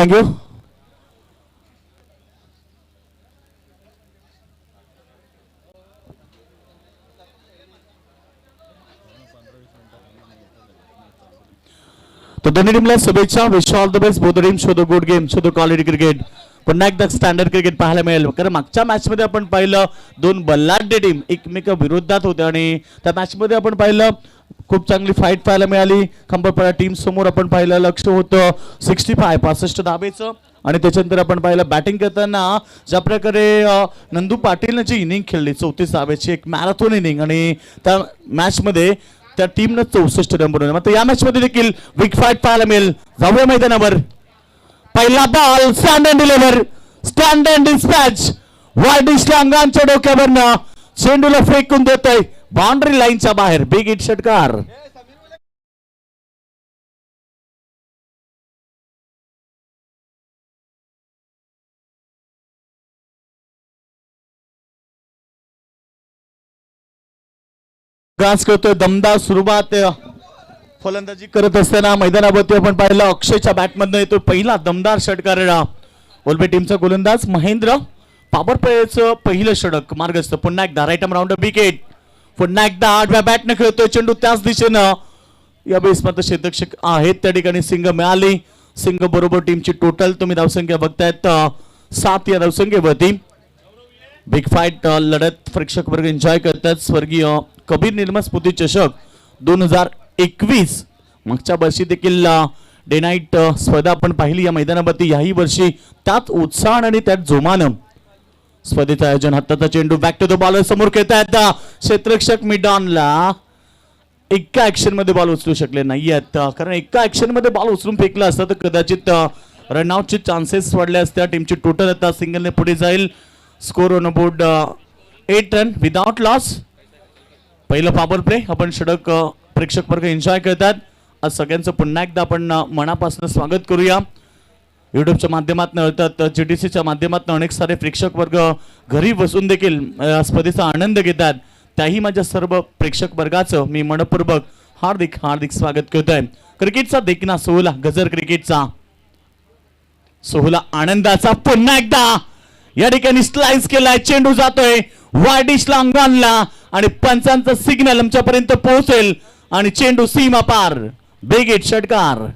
Thank you. तो दोन्ही टीमला शुभेच्छा. Wish all the best. Both team show the good game, show the quality cricket. पुन्हा एकदा स्टँडर्ड क्रिकेट पाहायला मिळेल. कारण मागच्या मॅच मध्ये आपण पाहिलं दोन बल्लाढ्य टीम एकमेका विरोधात होते आणि त्या मॅच मध्ये आपण पाहिलं खूप चांगली फाईट पाहायला मिळाली. खंबळपाडा टीम समोर आपण पाहिलं लक्ष होतं 65 धाबेचं आणि त्याच्यानंतर आपण पाहिलं बॅटिंग करताना ज्या प्रकारे नंदू पाटीलने जी इनिंग खेळली 34 धाब्याची एक मॅरेथॉन इनिंग आणि त्या मॅच मध्ये त्या टीमनं 64 रन बनवले. मात्र या मॅच मध्ये देखील बिग फाईट पाहायला मिळेल. जाऊया मैदानावर. पहिला ball stand and deliver, stand and dispatch. Wide अंगांच्या डोक्यावरनं चेंडूला फेकून देतोय बाउंड्री लाईनच्या बाहेर. बिग हिट षटकार. गास करतोय दमदार सुरुवात फलंदाजी करत असताना मैदानावरती आपण पाहिलं अक्षयच्या बॅटमधनं येतो पहिला दमदार षटकार. ओलबे टीमचा गोलंदाज महेंद्र पॉवर प्लेचं पहिलं षटक मार्गस्थ. पुन्हा एकदा राईट आर्म राऊंड विकेट. पुन्हा एकदा आडव्या बॅटने खेळतोय चेंडू त्याच दिशेनं. या बेसमध्ये क्षेत्ररक्षक आहेत त्या ठिकाणी सिंग मिळाली. सिंग बरोबर टीमची टोटल तुम्ही धावसंख्या बघतायत 7 या धावसंख्येवरती. बिग फाईट लढत प्रेक्षक वर्ग एन्जॉय करतात. स्वर्गीय कबीर निर्मा स्मृती चषक 2021 मागच्या वर्षी देखील डे नाईट स्पर्धा आपण पाहिली या मैदानावरती. याही वर्षी त्याच उत्साह आणि त्याच जोमानं स्पर्धेचं आयोजन. हाताचा चेंडू बॅक टू द बॉलर समोर खेळतायत क्षेत्ररक्षक मिडॉनला. एका ऍक्शन मध्ये बॉल उचलू शकले नाहीयेत कारण एका ऍक्शन मध्ये बॉल उचलून फेकला असता तर कदाचित रनआउटचे चान्सेस वाढले असत्या. टीमची टोटल आता सिंगलने पुढे जाईल. Score on board 8 run without loss. पहिलं पॉवर प्ले आपण षटक प्रेक्षक वर्ग एन्जॉय करतात. आज सगळ्यांचं पुन्हा एकदा आपण मनापासून स्वागत करूया. युट्यूबच्या माध्यमातून अर्थात जीटीसीच्या माध्यमातून अनेक सारे प्रेक्षक वर्ग घरी बसून देखील स्पर्धेचा आनंद घेतात. त्याही माझ्या सर्व प्रेक्षक वर्गाचं मी मनपूर्वक हार्दिक हार्दिक स्वागत करतोय. क्रिकेटचा देखना सोहळा गजर क्रिकेटचा सोहळा आनंदाचा पुन्हा एकदा या ठिकाणी स्लाइस केलाय. चेंडू जातोय वाईडिशला अंगानला आणि पंचांचा सिग्नल आमच्यापर्यंत पोहोचेल आणि चेंडू सीमा पार. बिग हिट षटकार.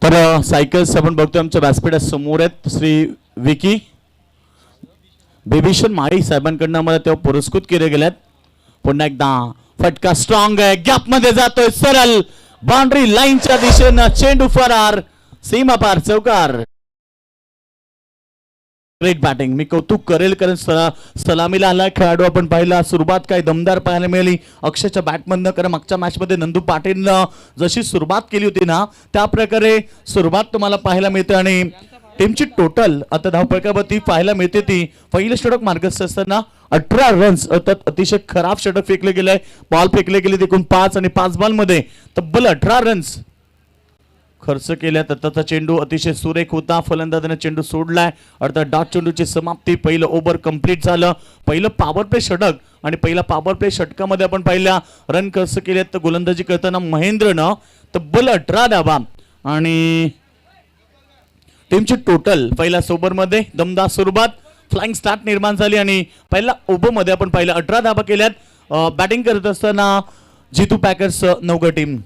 तर सायकल्स आपण बघतोय आमच्या व्यासपीठा समोर आहेत. श्री विकी बेबीशन माळी साहेबांकडनं आम्हाला तेव्हा पुरस्कृत केले गेल्यात. पुन्हा एकदा फटका स्ट्रॉंग आहे. गॅप मध्ये जातोय सरळ बाउंड्री लाईनच्या दिशेनं चेंडू फरार. सीमा पार चौकार. Great batting. मी कौतुक करेल कारण सलामीला आला खेळाडू आपण पाहिला. सुरुवात काय दमदार पाहायला मिळाली अक्षयच्या बॅटमधनं. कारण मागच्या मॅच मध्ये नंदू पाटीलनं जशी सुरुवात केली होती ना त्या प्रकारे सुरुवात तुम्हाला पाहायला मिळते आणि टीमची टोटल आता धावफलकावरती पाहायला मिळते ती पहिलं षटक मार्गस्थ असताना 18 रन्स अर्थात अतिशय खराब षटक फेकले गेले. बॉल फेकले गेले एकूण 5 आणि 5 बॉल मध्ये तब्बल 18 रन्स खर्च केल्यात. आताचा चेंडू अतिशय सुरेख होता. फलंदाजाने चेंडू सोडलाय. अर्थात डॉट चेंडूची समाप्ती. पहिलं ओव्हर कंप्लीट झालं. पहिलं पॉवर प्ले षटक आणि पहिला पॉवर प्ले षटकामध्ये आपण पाहिल्या रन खर्च केलेत. तर गोलंदाजी करताना महेंद्रनं तब्बल 18 धावा आणि टीमची टोटल पहिल्या ओव्हर मध्ये दमदार सुरुवात. फ्लाइंग स्टार्ट निर्माण झाली आणि पहिल्या ओव्हर मध्ये आपण पाहिलं 18 धावा केल्यात. बॅटिंग करत असताना जितू पॅकर्स नौका टीम.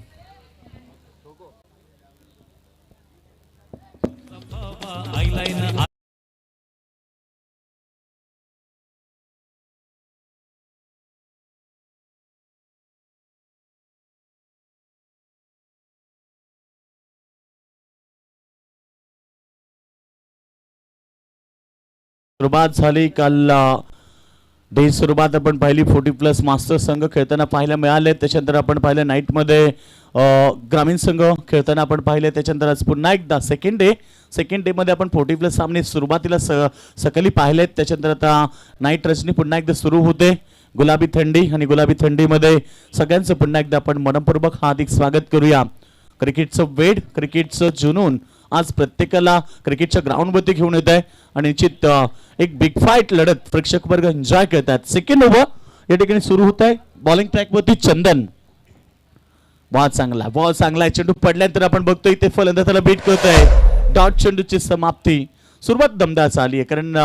सुरुवात झाली काल डे सुरुवात आपण पाहिली 40+ मास्टर संघ खेळताना पाहायला मिळाले. त्याच्यानंतर आपण पाहिलं नाईट मध्ये ग्रामीण संघ खेळताना आपण पाहिले. त्याच्यानंतर आज पुन्हा एकदा सेकंड डे मध्ये आपण 40+ सामने सुरुवातीला सकाळी पाहिले. त्याच्यानंतर आता नाईट रजनी पुन्हा एकदा सुरू होते. गुलाबी थंडी आणि गुलाबी थंडीमध्ये सगळ्यांचं पुन्हा एकदा आपण मनपूर्वक हार्दिक स्वागत करूया. क्रिकेटचं वेड क्रिकेटचं जुनून आज प्रत्येकाला क्रिकेटच्या ग्राउंडवरती घेऊन येत आहे आणि निश्चित एक बिग फाईट लढत प्रेक्षक वर्ग एन्जॉय करतात. सेकंड ओव्हर या ठिकाणी सुरू होत आहे. बॉलिंग ट्रॅकवरती चंदन. बॉल चांगला आहे. चेंडू पडल्यानंतर आपण बघतोय इथे फलंदाजाला बीट करतोय. डॉट चेंडूची समाप्ती. सुरुवात दमदार झाली आहे कारण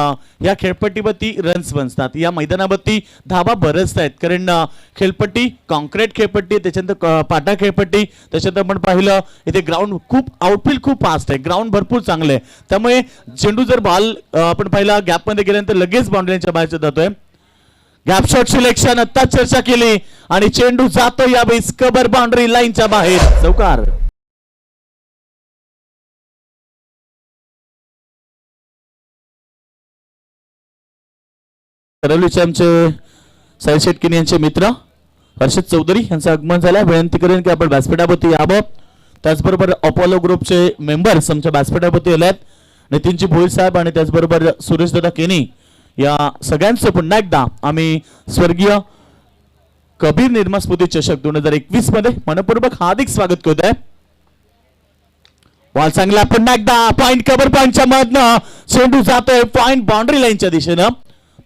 या खेळपट्टीवरती रन्स बनतात. या मैदानावरती धाबा बरसत आहेत कारण खेळपट्टी कॉन्क्रीट खेळपट्टी, त्याच्यानंतर पाटा खेळपट्टी, त्याच्यानंतर आपण पाहिलं इथे ग्राउंड खूप आउटफील्ड खूप फास्ट आहे. ग्राउंड भरपूर चांगलं आहे. त्यामुळे चेंडू जर बॉल आपण पाहिला गॅपमध्ये गेल्यानंतर लगेच बाउंड्रीच्या बाहेर जातोय. गॅप शॉट सिलेक्शन आता चर्चा केली आणि चेंडू जातो या बेस कव्हर बाउंड्री लाईनच्या बाहेर. चौकार. करवलीचे आमचे साई शेटकिनी यांचे मित्र हर्षद चौधरी यांचं आगमन झालं. विनंती करेन की आपण व्यासपीठावरती यावं. त्याचबरोबर अपोलो ग्रुपचे मेंबर्स आमच्या व्यासपीठावरती आलेत. नितीनजी भोईर साहेब आणि त्याचबरोबर सुरेश दादा केनी या सगळ्यांचं पुन्हा एकदा आम्ही स्वर्गीय कबीर निर्मा स्मृती चषक 2021 मध्ये मनपूर्वक हार्दिक स्वागत करतोय. बॉल चांगला पुन्हा एकदा पॉइंट कव्हर पॉइंटच्या मधनं चेंडू जातोय पॉइंट बाउंड्री लाईनच्या दिशेनं.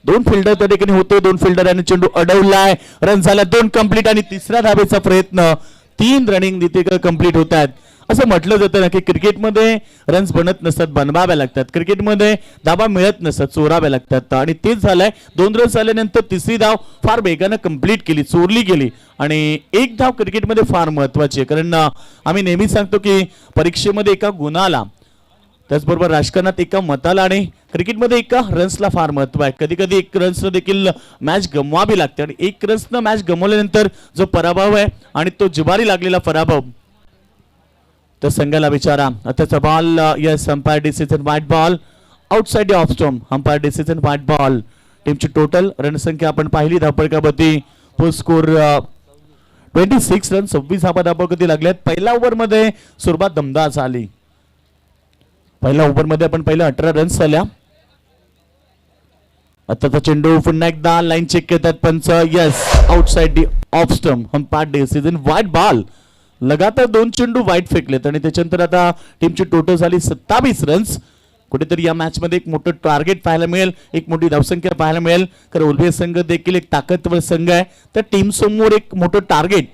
दोन फिल्डर त्या ठिकाणी होते. दोन फिल्डर आणि चेंडू अडवलाय. रन झाला 2 कंप्लीट आणि तिसऱ्या धावेचा प्रयत्न. 3 रनिंग तिथे कंप्लीट होत आहेत. असं म्हटलं जातं ना की क्रिकेटमध्ये रन्स बनत नसतात, बनवाव्या लागतात. क्रिकेटमध्ये धाबा मिळत नसतात, चोराव्या लागतात आणि तेच झालंय. 2 रन्स आल्यानंतर तिसरी धाव फार वेगानं कंप्लीट केली, चोरली गेली आणि एक धाव क्रिकेटमध्ये फार महत्वाची आहे कारण आम्ही नेहमी सांगतो की परीक्षेमध्ये एका गुणाला, त्याचबरोबर राजकारणात एका मताला आणि क्रिकेटमध्ये एका रन्सला फार महत्व आहे. कधी कधी एक रन्सनं देखील मॅच गमवावी लागते आणि एक रन्सनं मॅच गमवल्यानंतर जो पराभव आहे आणि तो जिवारी लागलेला पराभव तर संघाला विचारा. आताचा ball yes umpire decision white ball outside off stump. Umpire decision white ball. टीमची टोटल रणसंख्या आपण पाहिली धावपळकावरती फुल स्कोर 26 रन 26 धावपळकावरती लागल्यात. पहिल्या ओव्हरमध्ये सुरुवात दमदार झाली. पहिल्या ओव्हरमध्ये आपण पहिल्या 18 रन्स झाल्या. आताचा चेंडू पुन्हा एकदा लाईन चेक करतात पंच. Yes outside off stump. Umpire decision white ball. लगातार 2 चेंडू वाईट फेकलेत आणि त्याच्यानंतर आता टीमची टोटल झाली 27 रन्स. कुठेतरी या मॅच मध्ये एक मोठं टार्गेट पाहायला मिळेल, एक मोठी धावसंख्या पाहायला मिळेल कारण उलवे संघ देखील एक ताकदवर संघ आहे. त्या टीम समोर एक मोठं टार्गेट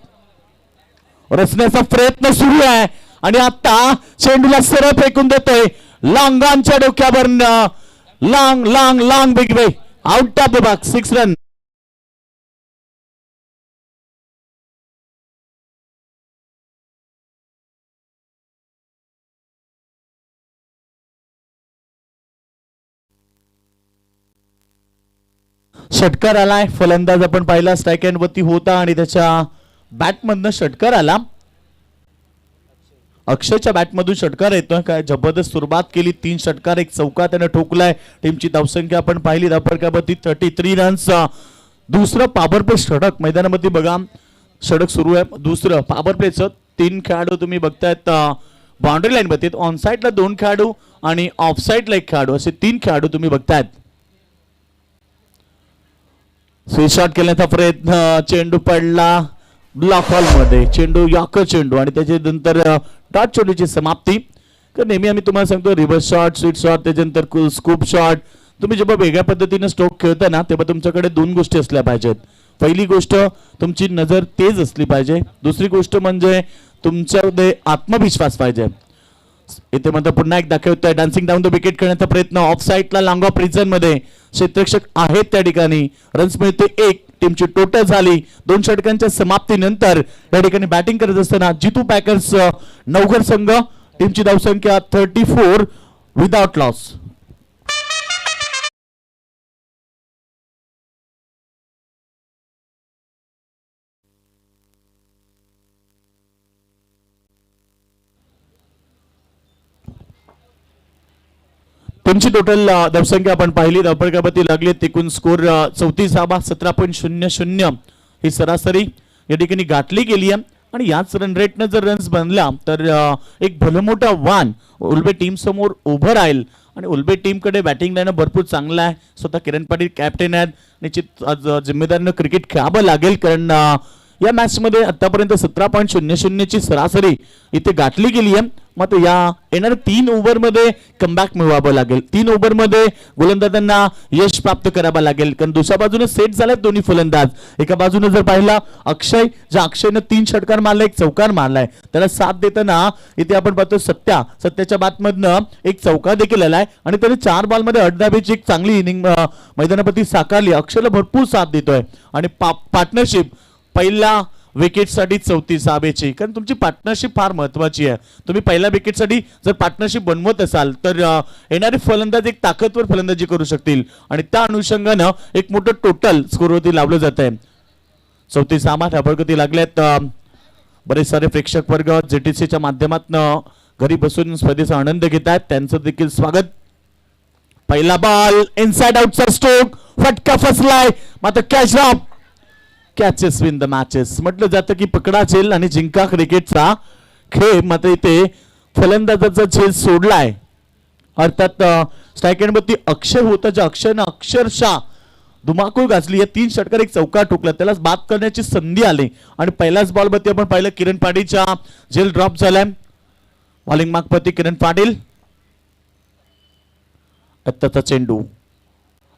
रचण्याचा प्रयत्न सुरू आहे आणि आता चेंडूला सरळ फेकून देतोय लॉंगांच्या डोक्यावर. Long long long big way out of the box. 6 run. षटकार आलाय. फलंदाज आपण पाहिला स्ट्राईक एंड वरती होता आणि त्याच्या बॅटमधनं षटकार आला. अक्षयच्या बॅटमधून षटकार येतोय. काय जबरदस्त सुरुवात केली. 3 षटकार 1 चौका त्याने ठोकलाय. टीमची धावसंख्या आपण पाहिली धावपळकावरती 33 रन्स. दुसरं पॉवर प्ले षटक मैदानामध्ये बघा. षटक सुरू आहे. दुसरं पॉवर प्लेचं 3 खेळाडू तुम्ही बघतायत बाउंड्री लाईन वरती. ऑन साइडला 2 खेळाडू आणि ऑफ साइडला 1 खेळाडू असे 3 खेळाडू तुम्ही बघतायत. स्वीट शॉट केल्याचा प्रयत्न. चेंडू पडला ब्लॉक हॉल मध्ये. चेंडू यॉर्कर चेंडू आणि त्याच्यानंतर डॉट चेंडूची समाप्ती. नेहमी आम्ही तुम्हाला सांगतो रिव्हर्स शॉट, स्वीट शॉट, त्याच्यानंतर स्कूप शॉट. तुम्ही जेव्हा वेगळ्या पद्धतीने स्ट्रोक खेळता ना तेव्हा तुमच्याकडे 2 गोष्टी असल्या पाहिजेत. पहिली गोष्ट तुमची नजर तेज असली पाहिजे. दुसरी गोष्ट म्हणजे तुमच्यामध्ये आत्मविश्वास पाहिजे. इथे मात्र पुन्हा एक दाखवतोय डान्सिंग डाऊन द विकेट करण्याचा प्रयत्न. ऑफ साइडला लॉंग ऑफ रिझन मध्ये क्षेत्ररक्षक आहेत त्या ठिकाणी. रन्स मिळते 1. टीमची टोटल झाली 2 षटकांच्या समाप्तीनंतर या ठिकाणी बॅटिंग करत असताना जितू पॅकर्स नवघर संघ. टीमची धावसंख्या 34 विदाउट लॉस. टीमची टोटल धावसंख्या आपण पाहिली धावपळकावरती लागली. एकूण स्कोर 34 धावा 17.00 ही सरासरी या ठिकाणी गाठली गेली आहे आणि याच रन रेटनं जर रन्स बनला तर एक भलं मोठा वान उलबे टीम समोर उभं राहील आणि उलबे टीमकडे बॅटिंग लाईन भरपूर चांगला आहे. स्वतः किरण पाटील कॅप्टन आहेत. निश्चित आज जिम्मेदारीनं क्रिकेट खेळावं लागेल कारण या मॅच मध्ये आतापर्यंत 17.00 ची सरासरी इथे गाठली गेली आहे मात्र या येणाऱ्या 3 ओव्हरमध्ये कमबॅक मिळवावं लागेल. 3 ओव्हरमध्ये गोलंदाजांना यश प्राप्त करावं लागेल, कारण दुसऱ्या बाजूने सेट झालेत दोन्ही फलंदाज. एका बाजूने जर पाहिला अक्षय, ज्या अक्षयनं 3 षटकार मारलाय, 1 चौकार मारलाय, त्याला साथ देताना इथे आपण पाहतो सत्याच्या बातमधनं 1 चौकार देखील आलाय आणि त्याने 4 बॉलमध्ये 8 धावेची एक चांगली इनिंग मैदानापती साकारली. अक्षयला भरपूर साथ देतोय आणि पार्टनरशिप पहिला विकेटसाठी 34 धावेची, कारण तुमची पार्टनरशिप फार महत्वाची आहे. तुम्ही पहिल्या विकेटसाठी जर पार्टनरशिप बनवत असाल तर येणारे फलंदाज एक ताकदवर फलंदाजी करू शकतील आणि त्या अनुषंगानं एक मोठं टोटल स्कोरवरती लावलं जात आहे. 34 धावा धाबळगती लागल्यात. बरेच सारे प्रेक्षक वर्ग जेटीसीच्या माध्यमातून घरी बसून स्पर्धेचा आनंद घेत आहेत, त्यांचं देखील स्वागत. पहिला बॉल इनसाइड आउटचा स्ट्रोक, फटका फसलाय, मात्र catch drop. Catches win the matches म्हटलं जातं की पकडा झेल आणि जिंका क्रिकेटचा खेळ, मात्र इथे फलंदाजाचा झेल सोडलाय. अर्थात स्ट्राईक एंडवरती अक्षय होता, ज्या अक्षयनं अक्षरशः धुमाकूळ गाजली. या 3 षटकार 1 चौकार ठोकला, त्यालाच बाद करण्याची संधी आली आणि पहिल्याच बॉलवरती आपण पाहिलं किरण पाटीलच्या झेल ड्रॉप झालाय. बॉलिंग मागपती किरण पाटील. आत्ताचा चेंडू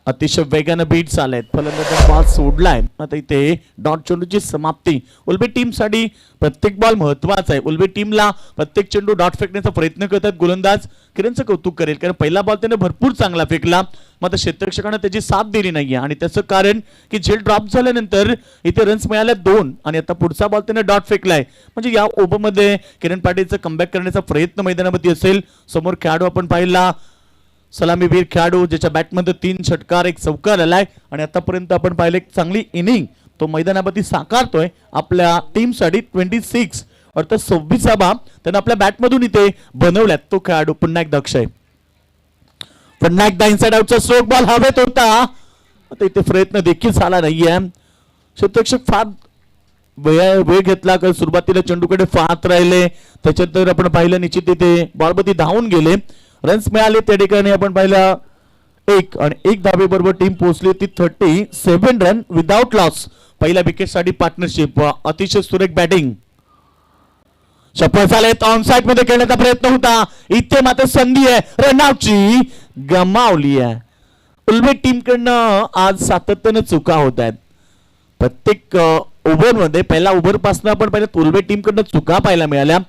अतिशय वेगानं बीट झालेत, फलंदाजाने बॉल सोडलाय. आता इथे डॉट चेंडूची समाप्ती. उलबी टीमसाठी प्रत्येक बॉल महत्वाचा आहे. उलबी टीमला प्रत्येक चेंडू डॉट फेकण्याचा प्रयत्न करतात गोलंदाज. किरणचं कौतुक करेल, कारण पहिला बॉल त्याने भरपूर चांगला फेकला, मात्र क्षेत्ररक्षकाने त्याची साथ दिली नाहीये आणि त्याचं कारण की झेल ड्रॉप झाल्यानंतर इथे रन्स मिळाले 2 आणि आता पुढचा बॉल त्याने डॉट फेकलाय. म्हणजे या ओव्हरमध्ये किरण पाटीलचं कमबॅक करण्याचा प्रयत्न मैदानामध्ये असेल. समोर खेळाडू आपण पाहिला सलामीवीर खेळाडू, ज्याच्या बॅटमध्ये 3 षटकार 1 चौकार आलाय आणि आतापर्यंत आपण पाहिलं एक चांगली इनिंग तो मैदानामध्ये साकारतोय आपल्या टीमसाठी. 26 अर्थात 26 धावा त्यानं आपल्या बॅटमधून इथे बनवल्यात. तो खेळाडू पुन्हा एकदा अक्षय, पुन्हा एकदा इनसाइड आउटचा स्ट्रोक, बॉल हवेत होता, आता इथे प्रयत्न देखील झाला नाहीये. क्षेत्ररक्षक फार वेळ घेतला, कारण सुरुवातीला चेंडूकडे पाहत राहिले, त्याच्यानंतर आपण पाहिलं निश्चित इथे बॉलवरती धावून गेले, रन्स मिळाले. त्या ठिकाणी आपण पाहिलं 1 आणि 1 धाबे बरोबर टीम पोहोचली होती 37 रन विदाउट लॉस. पहिल्या विकेटसाठी पार्टनरशिप, अतिशय सुरेख बॅटिंग. सफल झाले. ऑन साइड मध्ये खेळण्याचा प्रयत्न होता, इथे मात्र संधी आहे, रनआउटची गमावली आहे. उलबे टीमकडनं आज सातत्याने चुका होत आहेत. प्रत्येक ओव्हरमध्ये पहिला ओव्हर पासून आपण पाहिलं उलबे टीमकडनं चुका पाहायला मिळाल्या.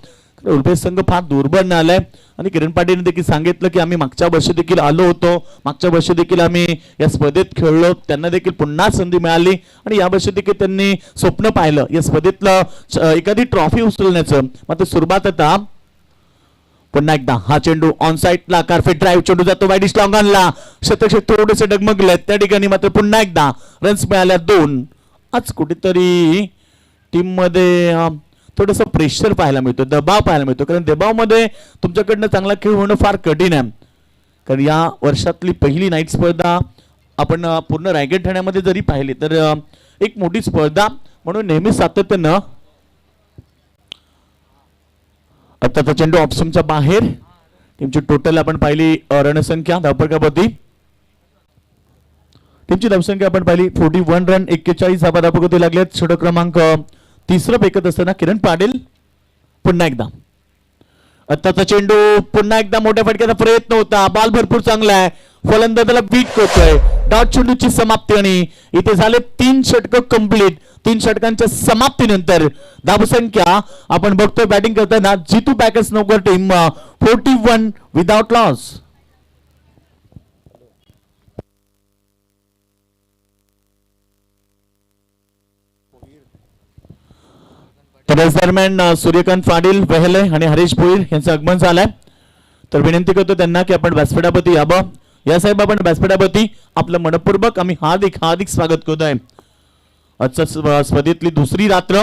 उलबे संघ फार दुर्बळ आलाय आणि किरण पाटीलने देखील सांगितलं की आम्ही मागच्या वर्षी देखील आलो होतो, मागच्या वर्षी देखील आम्ही या स्पर्धेत खेळलो, त्यांना देखील पुन्हा संधी मिळाली आणि या वर्षी देखील त्यांनी स्वप्न पाहिलं या स्पर्धेतलं एखादी ट्रॉफी उचलण्याचं. मात्र सुरुवात आता पुन्हा एकदा हा चेंडू ऑन साइडला कारफेट ड्राईव्ह चेंडू जातो वाईडिश लॉंगॉनला. क्षेत्ररक्षक थोडेसे डगमगलेत, त्या ठिकाणी मात्र पुन्हा एकदा रन्स मिळाल्या 2. आज कुठेतरी टीम मध्ये थोडंसं प्रेशर पाहायला मिळतो, दबाव पाहायला मिळतो, कारण दबावमध्ये तुमच्याकडनं चांगला खेळ होणं फार कठीण आहे. कारण या वर्षातली पहिली नाईट स्पर्धा आपण पूर्ण रायगड ठाण्यामध्ये जरी पाहिली तर एक मोठी स्पर्धा म्हणून नेहमी सातत्यानं. आता चेंडू ऑप्शनच्या बाहेर. टीमची टोटल आपण पाहिली रणसंख्या धावपकावरती, टीमची धावसंख्या आपण पाहिली 41 रन 41 धावा धावपकावरती लागलेत. षटक क्रमांक 3 फेकत असताना किरण पाटील पुन्हा एकदा. आत्ताचा चेंडू पुन्हा एकदा मोठ्या फटक्याचा प्रयत्न होता, बॉल भरपूर चांगला आहे, फलंदाजाला बीट करतोय. डॉट चेंडूची समाप्ती आणि इथे झाले 3 षटक कंप्लीट. 3 षटकांच्या समाप्तीनंतर धावसंख्या आपण बघतोय बॅटिंग करताना जितू बॅकर्स नौकर टीम 41 विदाउट लॉस. तर याच दरम्यान सूर्यकांत पाटील वेहले आणि हरीश भोईर यांचं आगमन झालंय. तर विनंती करतो त्यांना की आपण व्यासपीठावरती यावं. या साहेब आपण व्यासपीठावरती आपलं मनपूर्वक आम्ही हार्दिक स्वागत करतोय. आजच्या स्पर्धेतली दुसरी रात्र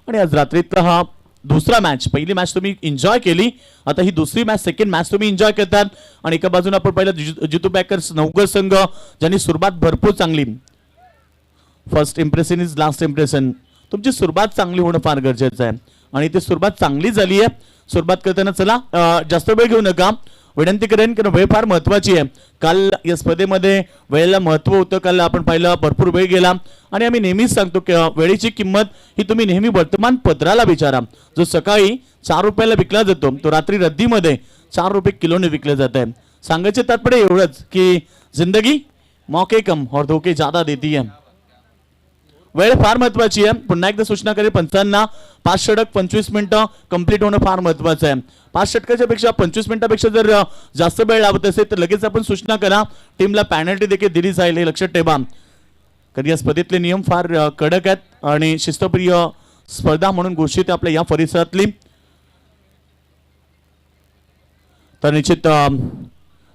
आणि आज रात्रीतला हा दुसरा मॅच. पहिली मॅच तुम्ही एन्जॉय केली, आता ही दुसरी मॅच सेकंड मॅच तुम्ही एन्जॉय करतात. आणि एका बाजूने आपण पाहिलं जितू बॅकर्स नौकर संघ ज्यांनी सुरुवात भरपूर चांगली. First impression is last impression. तुमची सुरुवात चांगली होणं फार गरजेचं आहे आणि ती सुरुवात चांगली झाली आहे. सुरुवात करताना चला जास्त वेळ घेऊ नका, विनंती करेन की वेळ फार महत्वाची आहे. काल या स्पर्धेमध्ये वेळेला महत्व होतं. काल आपण पाहिलं भरपूर वेळ गेला आणि आम्ही नेहमीच सांगतो की वेळेची किंमत ही तुम्ही नेहमी वर्तमानपत्राला विचारा. जो सकाळी 4 रुपयाला विकला जातो तो रात्री रद्दीमध्ये 4 रुपये किलोने विकला जात आहे. सांगायचे तात्पर्य एवढंच की जिंदगी मौके कम और धोके ज्यादा देती है. वेळ फार महत्वाची आहे. पुन्हा एकदा सूचना करेल पंचांना 5 षटक 25 मिनिटं कंप्लीट होणं फार महत्वाचं आहे. 5 षटकाच्या पेक्षा 25 मिनिटापेक्षा जर जास्त वेळ लागत असेल तर लगेच आपण सूचना करा. टीमला पॅनल्टी देखील दिली जाईल हे लक्षात ठेवा. कारण या स्पर्धेतले नियम फार कडक आहेत आणि शिस्तप्रिय स्पर्धा म्हणून घोषित आपल्या या परिसरातली. तर निश्चित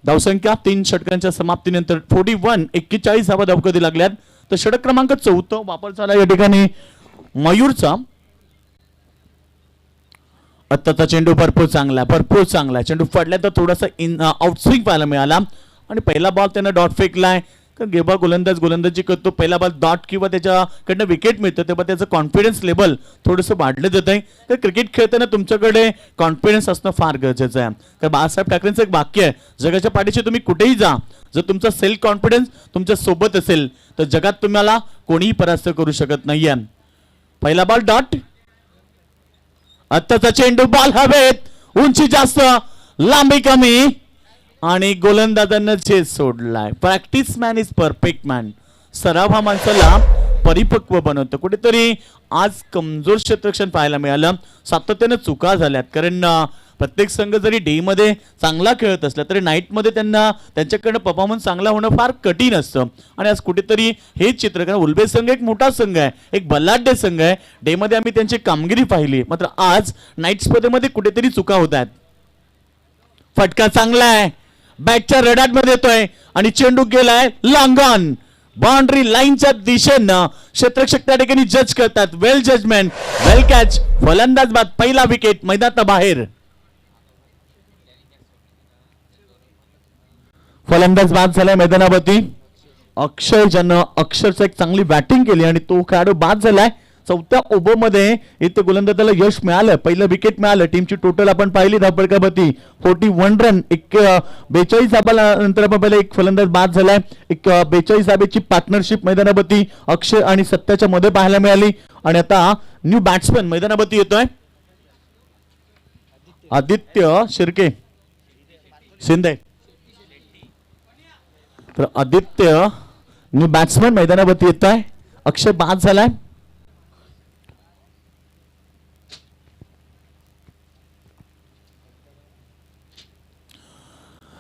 धावसंख्या 3 षटकांच्या समाप्तीनंतर 41 धावा धावकधी लागल्यात. तर षटक क्रमांक 4 वापर झाला या ठिकाणी मयूरचा. आत्ताचा चेंडू भरपूर चांगला चेंडू पडला तर थोडासा आउटस्विंग पाहायला मिळाला आणि पहिला बॉल त्यानं डॉट फेकलाय. कारण जेव्हा गोलंदाजी करतो पहिला बॉल डॉट किंवा त्याच्याकडनं विकेट मिळतं तेव्हा त्याचं कॉन्फिडन्स लेवल थोडंसं वाढलं जात आहे. तर क्रिकेट खेळताना तुमच्याकडे कॉन्फिडन्स असणं फार गरजेचं आहे. कारण बाळासाहेब ठाकरेंचं एक वाक्य आहे, जगाच्या पाठीशी तुम्ही कुठेही जा, जर तुमचा सेल्फ कॉन्फिडन्स तुमच्या सोबत असेल तर जगात तुम्हाला कोणीही परास्त करू शकत नाहीये. पहिला बॉल डॉट. आत्ताचा चेंडू बॉल हवेत, उंची जास्त लांबी कमी आणि गोलंदाजांना चेस सोडलाय. Practice man is perfect man. सराव हा माणसाला परिपक्व बनवतो. कुठेतरी आज कमजोर क्षेत्ररक्षण पाहायला मिळालं. सातत्याने चुका झाल्यात. कारण प्रत्येक संघ जरी डे मध्ये चांगला खेळत असला तरी नाईट मध्ये त्यांच्याकडनं परफॉर्मन्स चांगला होणं फार कठीण असतं. आणि आज कुठेतरी हेच चित्र, कारण उल्बे संघ एक मोठा संघ आहे, एक बलाढ्य संघ आहे. डे मध्ये आम्ही त्यांची कामगिरी पाहिली, मात्र आज नाईट स्पर्धेमध्ये कुठेतरी चुका होत आहेत. फटका चांगला आहे, बॅटच्या रडारमध्ये येतोय आणि चेंडू गेलाय लांगण. बाउंड्री लाईनच्या दिशेनं क्षेत्ररक्षक त्या ठिकाणी जज करतात. वेल जजमेंट, वेल कॅच. फलंदाज बाद, पहिला विकेट मैदानात बाहेर. फलंदाज बाद झालाय मैदानावरती अक्षय, ज्यानं अक्षरशः एक चांगली बॅटिंग केली आणि तो खेळाडू बाद झालाय. 4थ्या ओव्हरमध्ये इथे गोलंदाजाला यश मिळालं, पहिलं विकेट मिळालं. टीमची टोटल आपण पाहिली धावपडकावरती 41 रन. 42 धाबानंतर आपण पाहिलं एक फलंदाज बाद झालाय. 42 धाब्याची पार्टनरशिप मैदानावरती अक्षय आणि सत्याच्या मध्ये पाहायला मिळाली. आणि आता न्यू बॅट्समन मैदानावरती येतोय आदित्य शिंदे. तर आदित्य न्यू बॅट्समन मैदानावरती येत आहे. अक्षय बाद झालाय.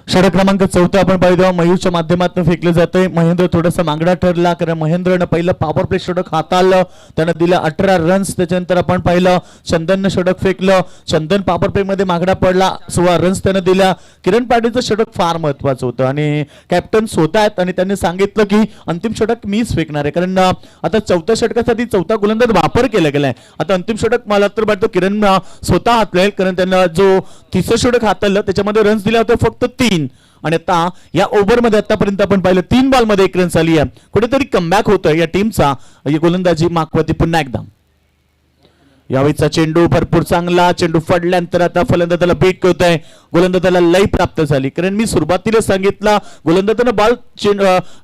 षटक क्रमांक 4 आपण पाहिलं मयूरच्या माध्यमातून फेकलं जातंय. महेंद्र थोडासा मागडा ठरला, कारण महेंद्रनं पहिलं पॉवर प्ले षटक हाताळलं, त्यानं दिलं 18 रन्स. त्याच्यानंतर आपण पाहिलं चंदननं षटक फेकलं, चंदन पॉवर प्ले मध्ये मागडा पडला, 16 रन्स त्यानं दिल्या. किरण पाटीलचं षटक फार महत्वाचं होतं आणि कॅप्टन स्वतः आहेत आणि त्यांनी सांगितलं की अंतिम षटक मीच फेकणार आहे. कारण आता 4थ्या षटकासाठी 4था गोलंदाज वापर केला गेलाय. आता अंतिम षटक मला तर वाटतं किरण स्वतः हातलेल, कारण त्यांना जो 3रं षटक हाताळलं त्याच्यामध्ये रन्स दिले होते फक्त 3. आणि आता या ओव्हरमध्ये आतापर्यंत आपण पाहिलं 3 बॉलमध्ये 1 रन आली आहे. कुठेतरी कमबॅक होतोय या टीमचा. गोलंदाजी मागवती पुन्हा एकदा. यावेळीचा चेंडू भरपूर चांगला, चेंडू पडल्यानंतर आता फलंदाजाला बीट करतोय. गोलंदाजाला लय प्राप्त झाली, कारण मी सुरुवातीला सांगितलं गोलंदाजानं बॉल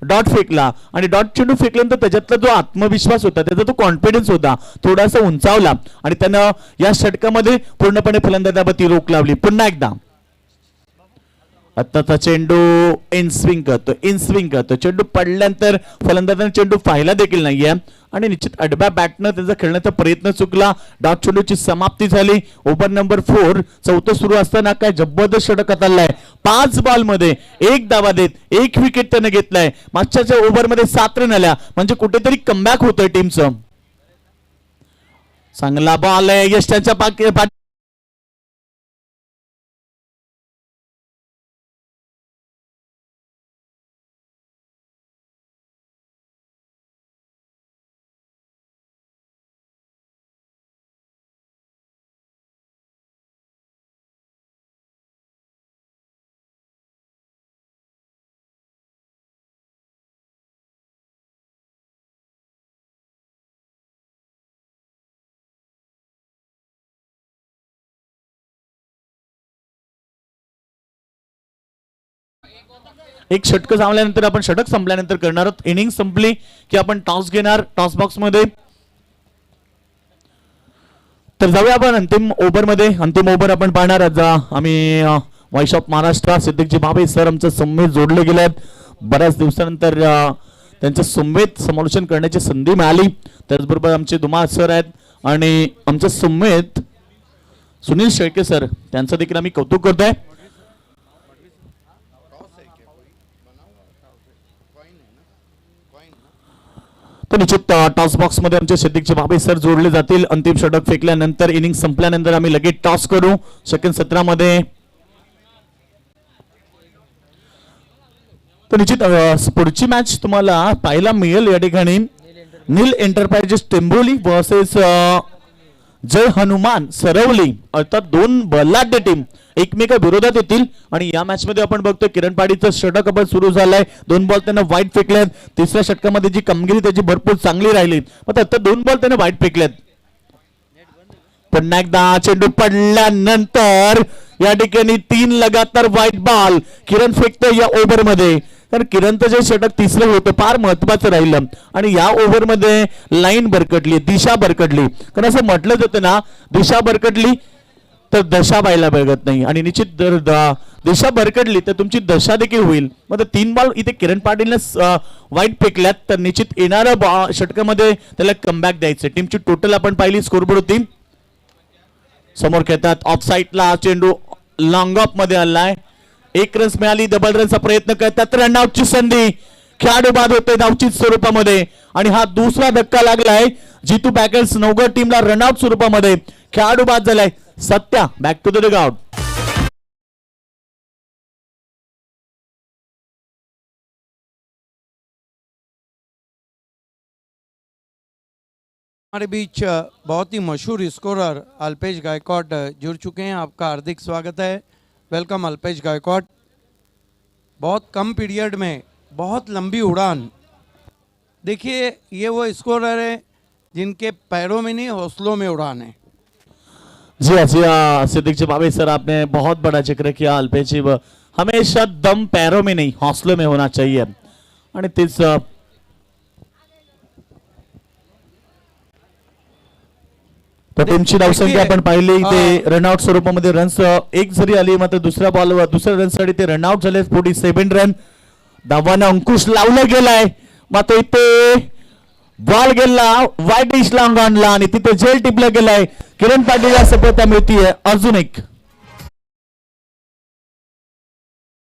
डॉट फेकला आणि डॉट चेंडू फेकल्यानंतर त्याच्यातला जो आत्मविश्वास होता, त्याचा तो कॉन्फिडन्स होता, थोडासा उंचावला आणि त्यानं या षटकामध्ये पूर्णपणे फलंदाजावरती रोख लावली. पुन्हा एकदा आत्ताचा चेंडू इन स्विंग करतो. चेंडू पडल्यानंतर फलंदाजाने चेंडू पाहिला देखील नाहीये आणि निश्चित अडब्या बॅटनं त्याचा खेळण्याचा प्रयत्न चुकला. डॉट चेंडूची समाप्ती झाली. ओव्हर नंबर 4 4थं सुरू असताना काय जबरदस्त षटक हाताळलाय. 5 बॉलमध्ये 1 धावा देत 1 विकेट त्याने घेतलाय. मागच्या ओव्हरमध्ये 7 रन आल्या, म्हणजे कुठेतरी कमबॅक होतोय टीमचं. चांगला बॉल आहे यश त्यांच्या एक षटक संपल्यानंतर आपण षटक संपल्यानंतर करणार आहोत. इनिंग संपली की आपण टॉस घेणार टॉस बॉक्स मध्ये. तर जाऊया आपण अंतिम ओव्हर मध्ये. अंतिम ओव्हर आपण पाहणार आज आम्ही voice of Maharashtra Siddiqji Bhave sir आमच्या समवेत जोडले गेले आहेत. बऱ्याच दिवसानंतर त्यांच्या समवेत समालोचन करण्याची संधी मिळाली. त्याचबरोबर आमचे धुमाळ सर आहेत आणि आमच्या समवेत सुनील शेळके सर, त्यांचं देखील आम्ही कौतुक करतोय. तर निश्चित टॉस बॉक्स मध्ये आमचे सिद्दीकजी भावे सर जोडले जातील. अंतिम षटक फेकल्यानंतर इनिंग संपल्यानंतर आम्ही लगेच टॉस करू सेकंड सत्रामध्ये. तर निश्चित पुढची मॅच तुम्हाला पाहायला मिळेल या ठिकाणी. नील एंटरप्राइजेस टेंबोली वर्सेस जय हनुमान सरवली, अर्थात दोन बलाढ्य टीम एकमेका विरोधात येतील. आणि या मॅच मध्ये आपण बघतोय किरण पाडीचं षटक आपण सुरू झालंय. 2 बॉल त्यांना वाईट फेकलेत. तिसऱ्या षटकामध्ये जी कामगिरी त्याची भरपूर चांगली राहिली. मग आता 2 बॉल त्यांना वाईट फेकलेत. पुन्हा एकदा चेंडू पडल्यानंतर या ठिकाणी 3 लगातार वाईट बॉल किरण फेकतोय या ओव्हर मध्ये. कारण किरणचं जे षटक तिसरं होतं फार महत्वाचं राहिलं. आणि या ओव्हर मध्ये लाईन भरकटली, दिशा भरकटली. कारण असं म्हटलं जातं ना, दिशा भरकटली तर दशा पाहायला बघत नाही. आणि निश्चित जर दिशा भरकटली तर तुमची दशा देखील होईल. मग 3 बॉल इथे किरण पाटीलने वाईट फेकल्यात. तर निश्चित येणाऱ्या षटकामध्ये त्याला कमबॅक द्यायचं. टीमची टोटल आपण पाहिली स्कोरबोर्ड होती. समोर खेळतात ऑफ साईडला चेंडू लॉंग ऑफ मध्ये आलाय. 1 रन्स मिळाली. डबल रनचा प्रयत्न करतात. रनआउटची संधी खेळाडू बाद होते धावचित स्वरूपामध्ये. आणि हा दुसरा धक्का लागलाय जितू बॅकर्स नवगड टीमला रनआउट स्वरूपामध्ये. खेळाडू बाद झालाय. Satya back to the dugout. हमारे बीच बहुत ही मशहूर स्कोरर अल्पेश गायकवाड जुड़ चुके हैं. आपका हार्दिक स्वागत है. वेलकम अल्पेश गायकवाड. बहुत कम पीरियड में बहुत लंबी उड़ान. देखिए ये वो स्कोरर है जिनके पैरों में नहीं हौसलों में उड़ान है. जी हाँ सिद्दीक जी भावे सर, आपने बहुत बड़ा जिक्र किया. अल्पेश जी हमेशा दम पैरों में नहीं हौसलों में होना चाहिए. आणि तेच टीमची धावसंख्या आपण पाहिली ते रनआउट स्वरूपामध्ये. रन्स 1 जरी आली मात्र दुसऱ्या बॉलवर दुसऱ्या रनसाठी ते रनआउट झाले. 47 रन. धावांना अंकुश लावला गेलाय मात्र इथे बॉल गेला वाईट डिश लांब आणला आणि तिथे जेल टिपला गेलाय. किरण पाटीलला सफलता मिळतीये अजून एक.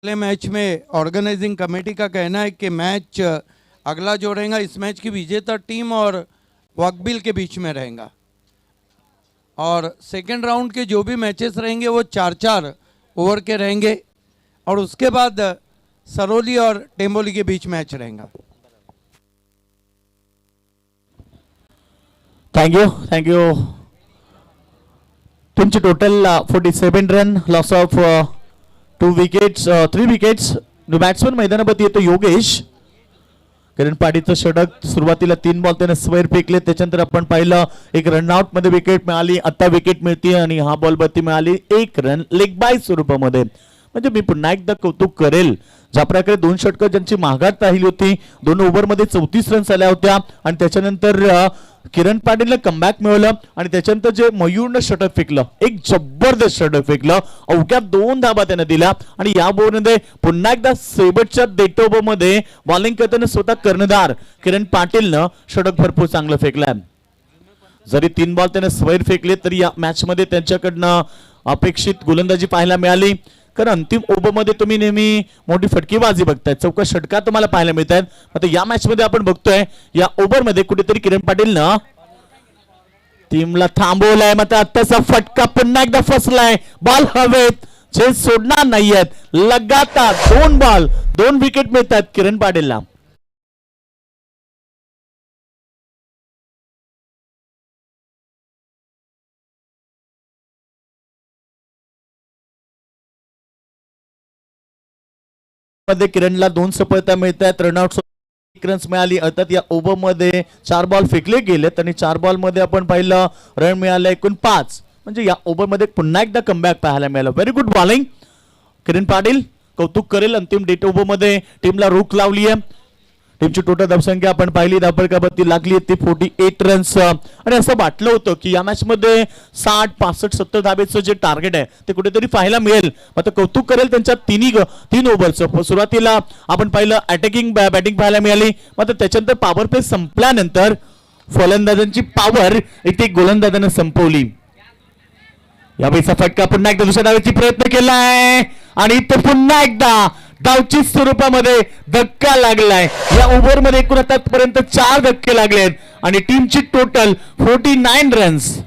अगले मैच में ऑर्गेनाइजिंग कमेटी का कहना है कि मैच अगला जो रहेगा इस मैच की विजेता टीम और वकबिल के बीच में रहेगा. और सेकेंड राउंड के जो भी मैचेस रहेंगे वो 4-4 ओवर के रहेंगे. और उसके बाद सरौली और टेम्बोली के बीच मैच रहेगा. Thank you. टीमची total 47 run. Loss of 2 wickets 3 wickets. Batsman मैदानावरती येतो योगेश. किरण पाटीलचं षटक सुरुवातीला 3 बॉल त्याने स्क्वेअर फेकले. त्याच्यानंतर आपण पाहिलं एक रनआउट मध्ये विकेट मिळाली. आता विकेट मिळते आणि हा बॉल वरती मिळाली 1 रन लेग बाय स्वरूपामध्ये. म्हणजे मी पुन्हा एकदा कौतुक करेल ज्या प्रकारे 2 षटकं ज्यांची महागात राहिली होती. 2 ओव्हर मध्ये 34 रन्स आल्या होत्या. आणि त्याच्यानंतर किरण पाटीलने कमबॅक मिळवलं. आणि त्याच्यानंतर जे मयूरनं षटक फेकलं एक जबरदस्त षटक फेकलं. अवघ्या 2 धाबा त्याने दिल्या. आणि या बोलमध्ये पुन्हा एकदा शेवटच्या डेट ओव्हर मध्ये बॉलिंग करताना स्वतः कर्णधार किरण पाटीलनं षटक भरपूर चांगलं फेकलंय. जरी 3 बॉल त्याने स्क्वेअर फेकले तरी या मॅच मध्ये त्यांच्याकडनं अपेक्षित गोलंदाजी पाहायला मिळाली. कारण अंतिम ओव्हर मध्ये तुम्ही नेहमी मोठी फटकेबाजी बघताय. चौका षटका तुम्हाला पाहायला मिळत आहेत. आता या मॅच मध्ये आपण बघतोय या ओव्हर मध्ये कुठेतरी किरण पाटीलनं टीमला थांबवलाय. मात्र आत्ताचा फटका पुन्हा एकदा फसलाय. बॉल हवेत जे सोडणार नाहीयेत. लगातार 2 बॉल 2 विकेट मिळतात किरण पाटीलला. मध्ये किरणला 2 सफलता मिळतात. रनआउट 1 रन्स मिळाली. अर्थात या ओव्हर मध्ये 4 बॉल फेकले गेलेत आणि 4 बॉल मध्ये आपण पाहिलं रन मिळाले एकूण 5. म्हणजे या ओव्हर मध्ये पुन्हा एकदा कमबॅक पाहायला मिळालं. Very good bowling Kiran Patil. कौतुक करेल. अंतिम डेट ओव्हर मध्ये टीमला रोख लावली आहे. टीमची टोटल धावसंख्या आपण पाहिली, धावफलकावरती लागली ती 48 रन्स. आणि असं वाटलं होतं की या मॅच मध्ये 60, 65, 70 धाबेचं जे टार्गेट आहे ते कुठेतरी पाहायला मिळेल. मात्र कौतुक करेल त्यांच्या तीन ओव्हरचं. सुरुवातीला आपण पाहिलं अटॅकिंग बॅटिंग पाहायला मिळाली, मात्र त्याच्यानंतर पॉवर प्ले संपल्यानंतर फलंदाजांची पॉवर इथे गोलंदाजांना संपवली. यावेळीचा फटका पुन्हा एकदा दुसऱ्या डावाची प्रयत्न केलाय आणि इथे पुन्हा एकदा डावची स्वरूपामध्ये धक्का लागलाय. या ओव्हरमध्ये एकूण आतापर्यंत 4 धक्के लागले आहेत आणि टीमची टोटल 49 रन्स.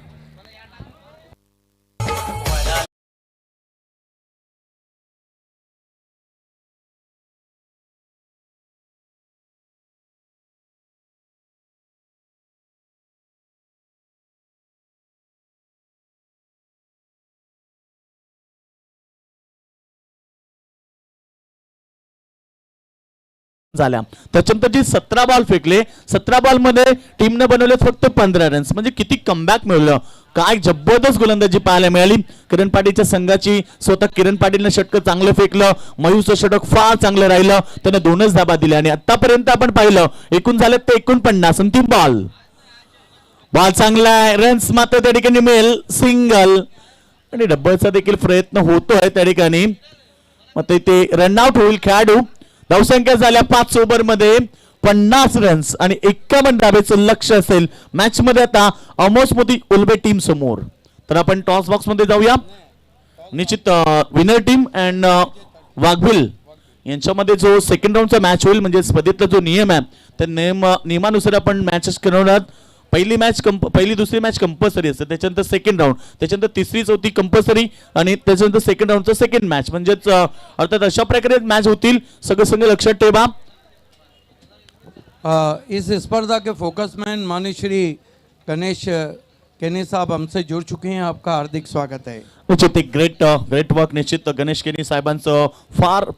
झाल्या. त्याच्यानंतर जे 17 बॉल फेकले, 17 बॉल मध्ये टीमने बनवले फक्त 15 रन्स. म्हणजे किती कमबॅक मिळवलं, काय जबरदस्त गोलंदाजी पाहायला मिळाली किरण पाटीलच्या संघाची. स्वतः किरण पाटीलने षटक चांगलं फेकलं, मयूरचं षटक फार चांगलं राहिलं, त्याने 2च धाबा दिल्या आणि आतापर्यंत आपण पाहिलं एकूण झाले ते 49. अंतिम बॉल चांगला आहे, रन्स मात्र त्या ठिकाणी मिळेल सिंगल आणि डबलचा देखील प्रयत्न होतोय त्या ठिकाणी. मग ते रनआउट होईल खेळाडू. धावसंख्या झाल्या 5 ओव्हरमध्ये 50 रन्स आणि 51 धाबेचं लक्ष असेल मॅच मध्ये. आता अमोस मोदी उल्बे टीम समोर. तर आपण टॉस बॉक्स मध्ये जाऊया. निश्चित विनर टीम अँड वाघबिल यांच्यामध्ये जो सेकंड राऊंडचा मॅच होईल, म्हणजे स्पर्धेतला जो नियम आहे त्या नियमानुसार आपण मॅचेस करणार. पहिली दुसरी मॅच कंपल्सरी असते, त्याच्यानंतर सेकंड राऊंड, त्याच्यानंतर तिसरी चौथी कंपल्सरी आणि त्याच्यानंतर सेकंड राऊंडचं सेकंड मॅच. म्हणजेच अर्थात अशा प्रकारे मॅच होतील. सगळं संघ लक्षात ठेवा. इस स्पर्धा के फोकसमैन माननीय श्री गणेश केनी साहब हमसे जुड़ चुके हैं. आपका हार्दिक स्वागत है. निश्चित एक ग्रेट वर्क. निश्चित गणेश केनी साहेबांचं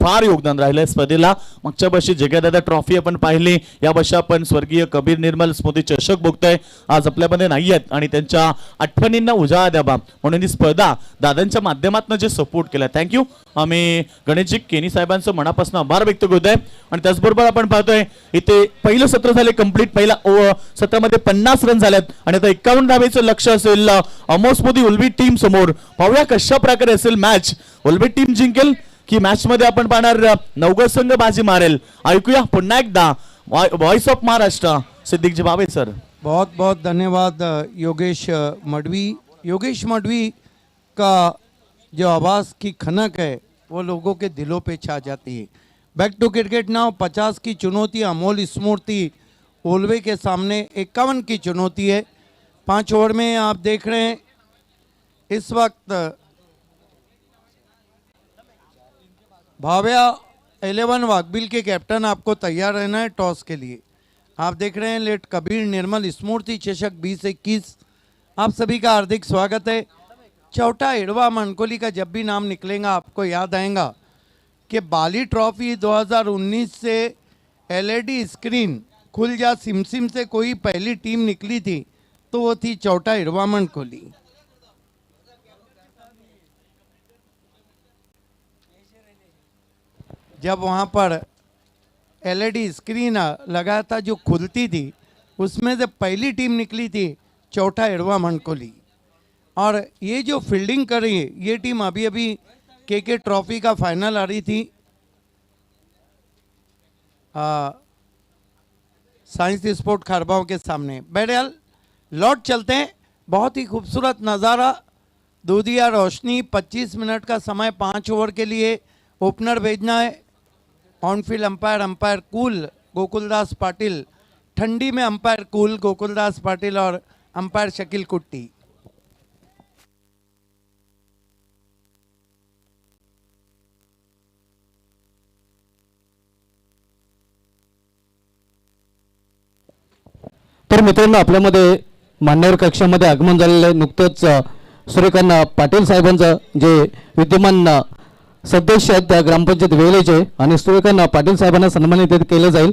फार योगदान राहिलंय स्पर्धेला. मागच्या वर्षी जगदादा ट्रॉफी आपण पाहिली, या वर्षी आपण स्वर्गीय कबीर निर्मल स्मृती चषक बघतोय. आज आपल्यामध्ये नाही आहेत आणि त्यांच्या आठवणींना उजाळा द्यावा म्हणून ही स्पर्धा दादांच्या माध्यमातून जे सपोर्ट केला, थँक्यू. आम्ही गणेशजी केनी साहेबांचं मनापासून आभार व्यक्त करतोय. आणि त्याचबरोबर आपण पाहतोय इथे पहिलं सत्र झाले कंप्लीट. पहिला सत्रामध्ये 50 रन झाल्यात आणि आता 51 धावेचं लक्ष असेल अमोस मोदी उल्बी टीम समोर. पाहूया कशा प्रकारे असेल मॅच. उल्बी टीम जिंकेल की मॅच मध्ये आपण पाहणार नवगत संघ बाजी मारेल. ऐकूया पुन्हा एकदा वॉइस ऑफ महाराष्ट्र सिद्दीकजी बाबे सर. बहुत बहुत धन्यवाद योगेश मडवी. योगेश मडवी का जो आवाज़ की खनक है वो लोगों के दिलों पे छा जाती है. Back to cricket now. 50 की चुनौती अमोल स्मृति ओल्वे के सामने 51 की चुनौती है. 5 ओवर में आप देख रहे हैं इस वक्त भाव्या 11 वाघबिल के कैप्टन आपको तैयार रहना है टॉस के लिए. आप देख रहे हैं लेट कबीर निर्मल स्मृति चषक 2021. आप सभी का हार्दिक स्वागत है. चौटा एडवा मनकोली का जब भी नाम निकलेगा आपको याद आएगा कि बाली ट्रॉफी 2019 से एलईडी स्क्रीन खुल जा सिमसिम से कोई पहली टीम निकली थी तो वो थी चौटा एडवा मनकोली. जब वहाँ पर एलईडी स्क्रीन लगा था जो खुलती थी, उसमें से पहली टीम निकली थी चौथा एडवा मनकोली. और ये जो फील्डिंग कर रही है ये टीम अभी अभी के ट्रॉफी का फाइनल आ रही थी साइंस स्पोर्ट खरबाओं के सामने. बहरहाल लौट चलते हैं. बहुत ही खूबसूरत नज़ारा. दूधिया रोशनी. 25 मिनट का समय 5 ओवर के लिए. ओपनर भेजना है. On-field umpire cool Gokuldas Patil. ठंडी में अंपायर कूल गोकुलदास पाटिल और अंपायर शकील कुट्टी. तर मित्रांनो आपल्यामध्ये मान्यवर कक्षामध्ये आगमन झालेलं आहे. नुकतंच सूर्यकांत पाटील साहेबांचं जे विद्यमान सदस्य आहेत त्या ग्रामपंचायत वेलेचे आणि सूर्यकांत पाटील साहेबांना सन्मानित केलं जाईल.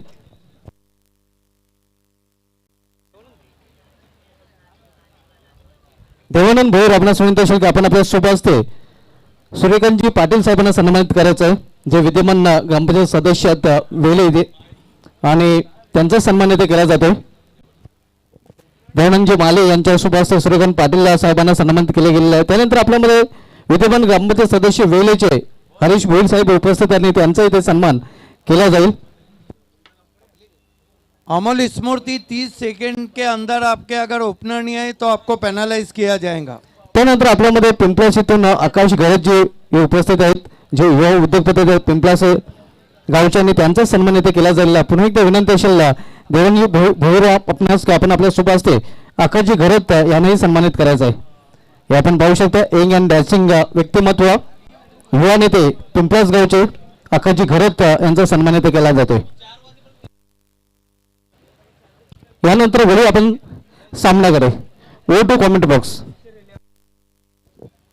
देवानंद भोईर आपणास विनंती असेल की आपण आपल्या सोबत असते सूर्यकांतजी पाटील साहेबांना सन्मानित करायचं आहे. जे विद्यमान ग्रामपंचायत सदस्य आहेत वेले इथे आणि त्यांचा सन्मान इथे केला जातोय. धनंजय माले यांच्या सुभाष सूर्यकांत पाटील साहेबांना सन्मानित केले गेलेले आहे. त्यानंतर आपल्यामध्ये विद्यमान ग्रामपंचायत सदस्य वेलेचे हरीश भोईर साहेब उपस्थित आणि त्यांचा इथे सन्मान केला जाईल. अमोल स्मृति 30 सेकंड के अंदर आपके अगर ओपनर नहीं आए तो आपको पेनलाइज किया जाएगा. त्यानंतर आपल्यामध्ये पिंपळास इथून आकाश गरज जे उपस्थित आहेत, जे युवा उद्योगपती आहेत पिंपळास गावचे आणि त्यांचा सन्मान इथे केला जाईल. पुन्हा एकदा विनंती असेल देवनजी भोईर आपणास आपण आपल्या शुभ हस्ते आकाशजी घरत यांनाही सन्मानित करायचं आहे. हे आपण पाहू शकता यंग अँड डॅशिंग व्यक्तिमत्व युवा नेते पिंपळास गावचे आकाशजी घरत यांचा सन्मान इथे केला जातोय. यानंतर बोलू आपण सामनाकडे. Go to comment box.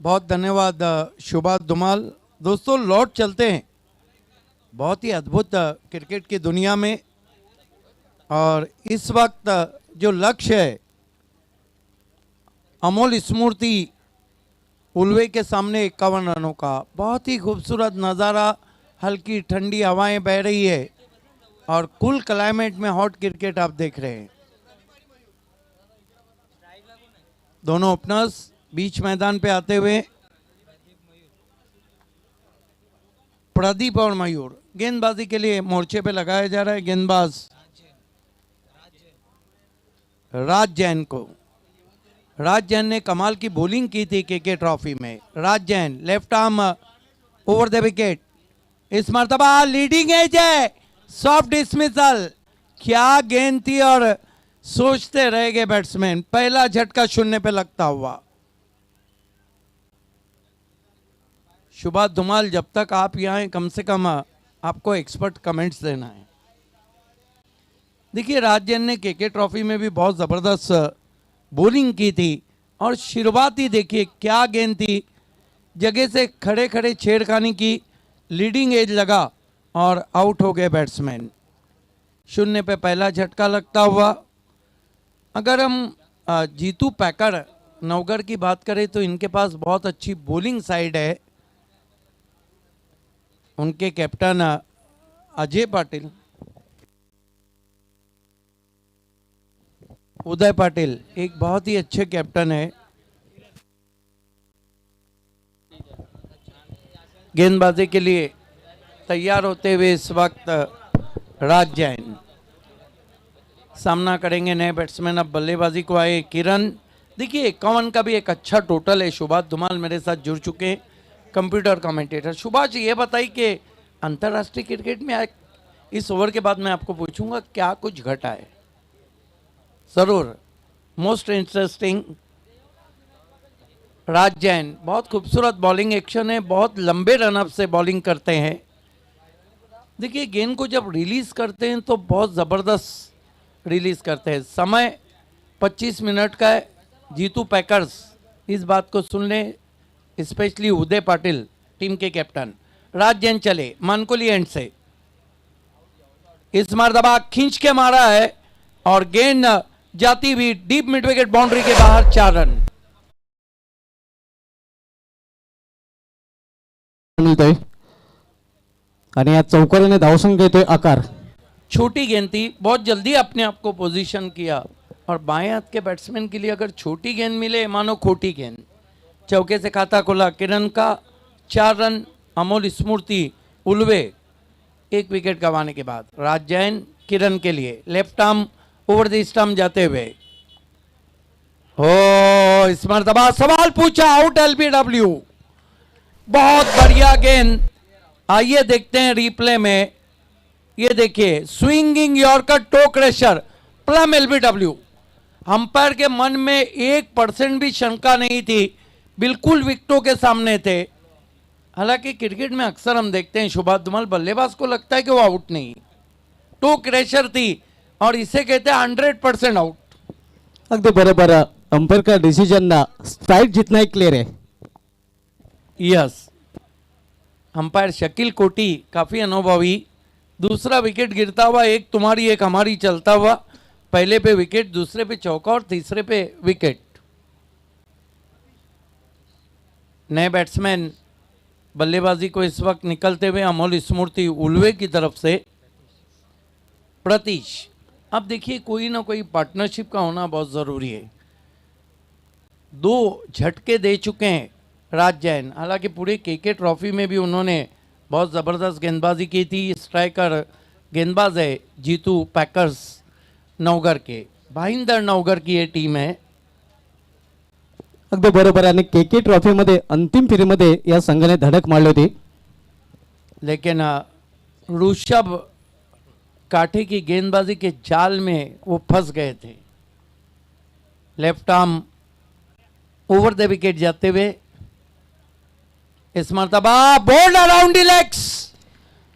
बहुत धन्यवाद सुभाष धुमाल. दोस्तों लौट चलते हैं बहुत ही अद्भुत क्रिकेट की दुनिया में, और इस वक्त जो लक्ष्य है अमोल स्मृति उल्वे के सामने 51 रनों का. बहुत ही खूबसूरत नज़ारा, हल्की ठंडी हवाएं बह रही है और कुल क्लाइमेट में हॉट क्रिकेट आप देख रहे हैं. दोनों ओपनर्स बीच मैदान पे आते हुए प्रदीप और मयूर गेंदबाजी के लिए मोर्चे पे लगाया जा रहा है. गेंदबाज राज जैन को. राज जैन ने कमाल की बॉलिंग की थी केके ट्रॉफी में. Raj Jain left arm over the wicket. इस मर्तबा लीडिंग एज है, सॉफ्ट डिसमिसल. क्या गेंद थी और सोचते रह गए बैट्समैन. पहला झटका शून्य पे लगता हुआ. सुभाष धुमाल जब तक आप यहाँ हैं कम से कम आपको एक्सपर्ट कमेंट्स देना है. देखिए राजजैन ने केके ट्रॉफी में भी बहुत ज़बरदस्त बॉलिंग की थी और शुरुआत ही देखिए क्या गेंद थी. जगह से खड़े खड़े छेड़खानी की, लीडिंग एज लगा और आउट हो गए बैट्समैन. शून्य पे पहला झटका लगता हुआ. अगर हम जीतू पैकर नवगढ़ की बात करें तो इनके पास बहुत अच्छी बॉलिंग साइड है. उनके कैप्टन अजय पाटिल, उदय पाटिल एक बहुत ही अच्छे कैप्टन है. गेंदबाजी के लिए तैयार होते हुए इस वक्त राज जैन सामना करेंगे नए बैट्समैन. अब बल्लेबाजी को आए किरण. देखिए 51 का भी एक अच्छा टोटल है. सुभाष धुमाल मेरे साथ जुड़ चुके हैं, कंप्यूटर कमेंटेटर. सुभाष ये बताइए कि अंतर्राष्ट्रीय क्रिकेट में इस ओवर के बाद मैं आपको पूछूंगा क्या कुछ घटा है. जरूर मोस्ट इंटरेस्टिंग राज जैन. बहुत खूबसूरत बॉलिंग एक्शन है, बहुत लंबे रनअप से बॉलिंग करते हैं. देखिए गेंद को जब रिलीज करते हैं तो बहुत ज़बरदस्त रिलीज करते हैं. समय 25 मिनट का है. जीतू पैकर्स इस बात को सुन लें, स्पेशली उदय पाटिल टीम के कैप्टन. राज जैन चले मानकोली एंड से. इस मरतबा खींच के मारा है और गेंद जाती हुई डीप मिड विकेट बाउंड्री के बाहर. 4 रन मिळतोय आणि या चौकारीने धावसंख्या येतोय आकार. छोटी गेंद थी, बहुत जल्दी अपने आप को पोजीशन किया. और बाएं हाथ के बैट्समैन के लिए अगर छोटी गेंद मिले मानो खोटी गेंद. चौके से खाता खोला किरण का. 4 रन अमोल स्मृति उल्वे 1 विकेट गंवाने के बाद. राज जैन किरण के लिए left arm over the stump जाते हुए. हो इस मरतबा सवाल पूछा, आउट एलबीडब्ल्यू. बहुत बढ़िया गेंद. आइए देखते हैं रिप्ले में. ये देखिए स्विंगिंग यॉर्कर टो क्रैशर प्लम एलबीडब्ल्यू. अंपायर के मन में 1% भी शंका नहीं थी, बिल्कुल विकेटों के सामने थे. हालांकि क्रिकेट में अक्सर हम देखते हैं सुभाष धुमाल बल्लेबाज को लगता है कि वो आउट नहीं, टो क्रैशर थी और इसे कहते हैं 100% आउट. अगदी बरोबर. अंपायर का डिसिजन स्ट्राइक जितना ही क्लियर है. यस, अंपायर शकील कोटी काफी अनुभवी. दूसरा विकेट गिरता हुआ, एक तुम्हारी एक हमारी चलता हुआ. पहले पे विकेट, दूसरे पे चौका और तीसरे पे विकेट. नए बैट्समैन बल्लेबाजी को इस वक्त निकलते हुए अमोल स्मृति उल्वे की तरफ से प्रतीश। अब देखिए कोई ना कोई पार्टनरशिप का होना बहुत ज़रूरी है। 2 झटके दे चुके हैं राज जैन, हालांकि पूरे केके ट्रॉफी में भी उन्होंने बहुत ज़बरदस्त गेंदबाजी की थी। स्ट्राइकर गेंदबाज है जीतू पैकर्स नवगर के, भाईंदर नवगर की ये टीम है। अगदी बरोबर आणि केके ट्रॉफीमध्ये अंतिम फेरीमध्ये या संघाने धडक मारली होती. लेकिन ऋषभ काठे की गेंदबाजी के जाल में वो फंस गए थे। Left arm over the wicket जाते हुए इस मर्तबा बोल्ड अराउंड द लेग्स,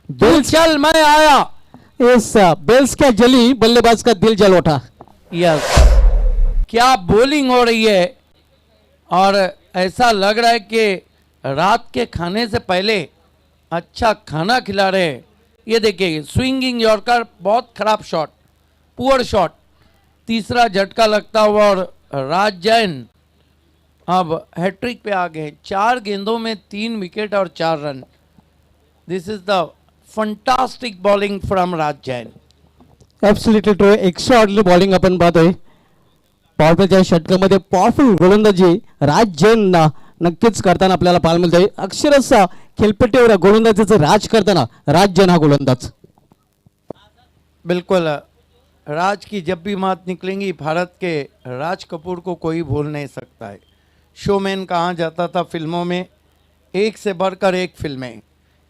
दिल चल मैं आया। इस बेल्स क्या जली, बल्लेबाज का दिल जल उठा. यस, क्या बॉलिंग हो रही है और ऐसा लग रहा है कि रात के खाने से पहले अच्छा खाना खिला रहे हैं। ये देखिए स्विंगिंग यॉर्कर, बहुत खराब शॉट, पुअर शॉट, तीसरा झटका लगता हुआ और राज जैन अब हैट्रिक पे आ गए। 4 गेंदों में 3 विकेट और 4 run. This is the fantastic bowling from Raj Jain. Absolutely true. Extra ordinary bowling आपण पाहतोय. पॉवर प्लेच्या षटकामध्ये पॉवरफुल गोलंदाजी राज जैन नक्कीच करताना आपल्याला पाहायला मिळतंय. अक्षरशः खेळपट्टीवर गोलंदाजीचं राज करताना राज जैन हा गोलंदाज. बिल्कुल, राज की जब भी बात निकलेंगी भारत के राज कपूर को कोई भूल नहीं सकता है. शोमैन कहा जाता था फिल्मों में, एक से बढ़कर एक फिल्में,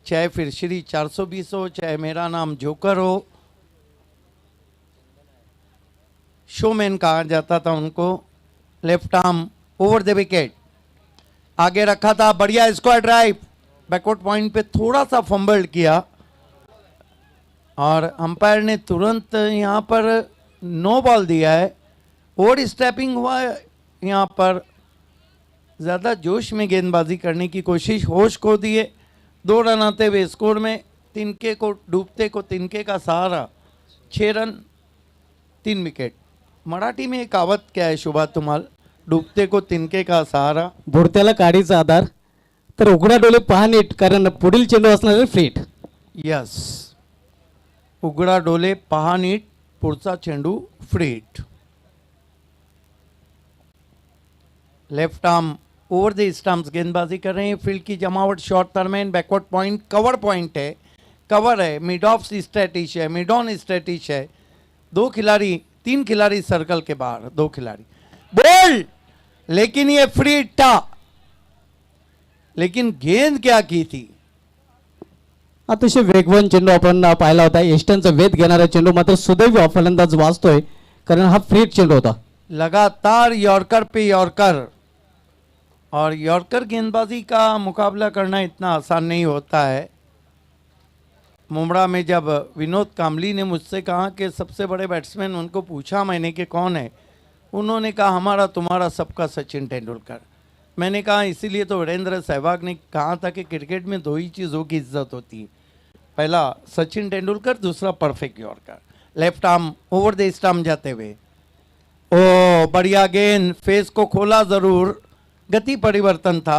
चाहे फिर श्री 420 हो, चाहे मेरा नाम जोकर हो, शोमैन कहा जाता था उनको. Left arm over the wicket, आगे रखा था, बढ़िया स्क्वायर ड्राइव, बैकवर्ड पॉइंट पे थोड़ा सा फंबल्ड किया और अंपायर ने तुरंत यहाँ पर नो बॉल दिया है. ओवर स्टेपिंग हुआ है यहाँ पर, ज़्यादा जोश में गेंदबाजी करने की कोशिश, होश खो दिए. 2 रन आते हुए स्कोर में तिनके को, डूबते को तिनके का सहारा, 6 रन 3 विकेट. मराठी में एक कहावत क्या है शुभा तुम्हाल, डूबते को तिनके का सहारा. बुडत्याला काडीचा आधार, तर उघडा डोळे पहा नीट, कारण पुढील चेंडू असणार आहे फ्रीट. यस, उघडा डोले पहा नीट, पुढचा चेंडू फ्रीट. Left arm over the stumps गेंदबाजी कर रहे हैं. फील्ड की जमावट शॉर्ट टर्म है, बैकवर्ड पॉइंट, कवर पॉइंट है, कवर है, मिड ऑफ स्ट्रेटिश है, मिड ऑन स्ट्रेटिश है. 2 खिलाड़ी, 3 खिलाड़ी सर्कल के बाहर, 2 खिलाड़ी. बोल्ड, लेकिन ये फ्री था. लेकिन गेंद क्या की थी, अतिशय वेगवान चेंडू आपण पाहिला होता. एस्टनचा वेध घेणारा चेंडू मात्र सुदैव फलंदाज वाचतोय, कारण हा फ्रीट चेंडू होता. लगातार यॉर्कर पे यॉर्कर, और यॉर्कर गेंदबाजी का मुकाबला करना इतना आसान नहीं होता है. मुंबरा में जब विनोद कामली ने मुझसे कहा कि सबसे बड़े बैट्समैन, उनको पूछा मैंने कि कौन है, उन्होंने कहा हमारा तुम्हारा सबका सचिन तेंदुलकर. मैंने कहा इसीलिए तो वीरेंद्र सहवाग ने कहा था कि क्रिकेट में 2 ही चीज़ों की इज्जत होती है, पहला सचिन तेंदुलकर, दूसरा perfect yorker. Left arm over the stump जाते हुए, ओ बढ़िया गेंद, फेस को खोला ज़रूर, गति परिवर्तन था,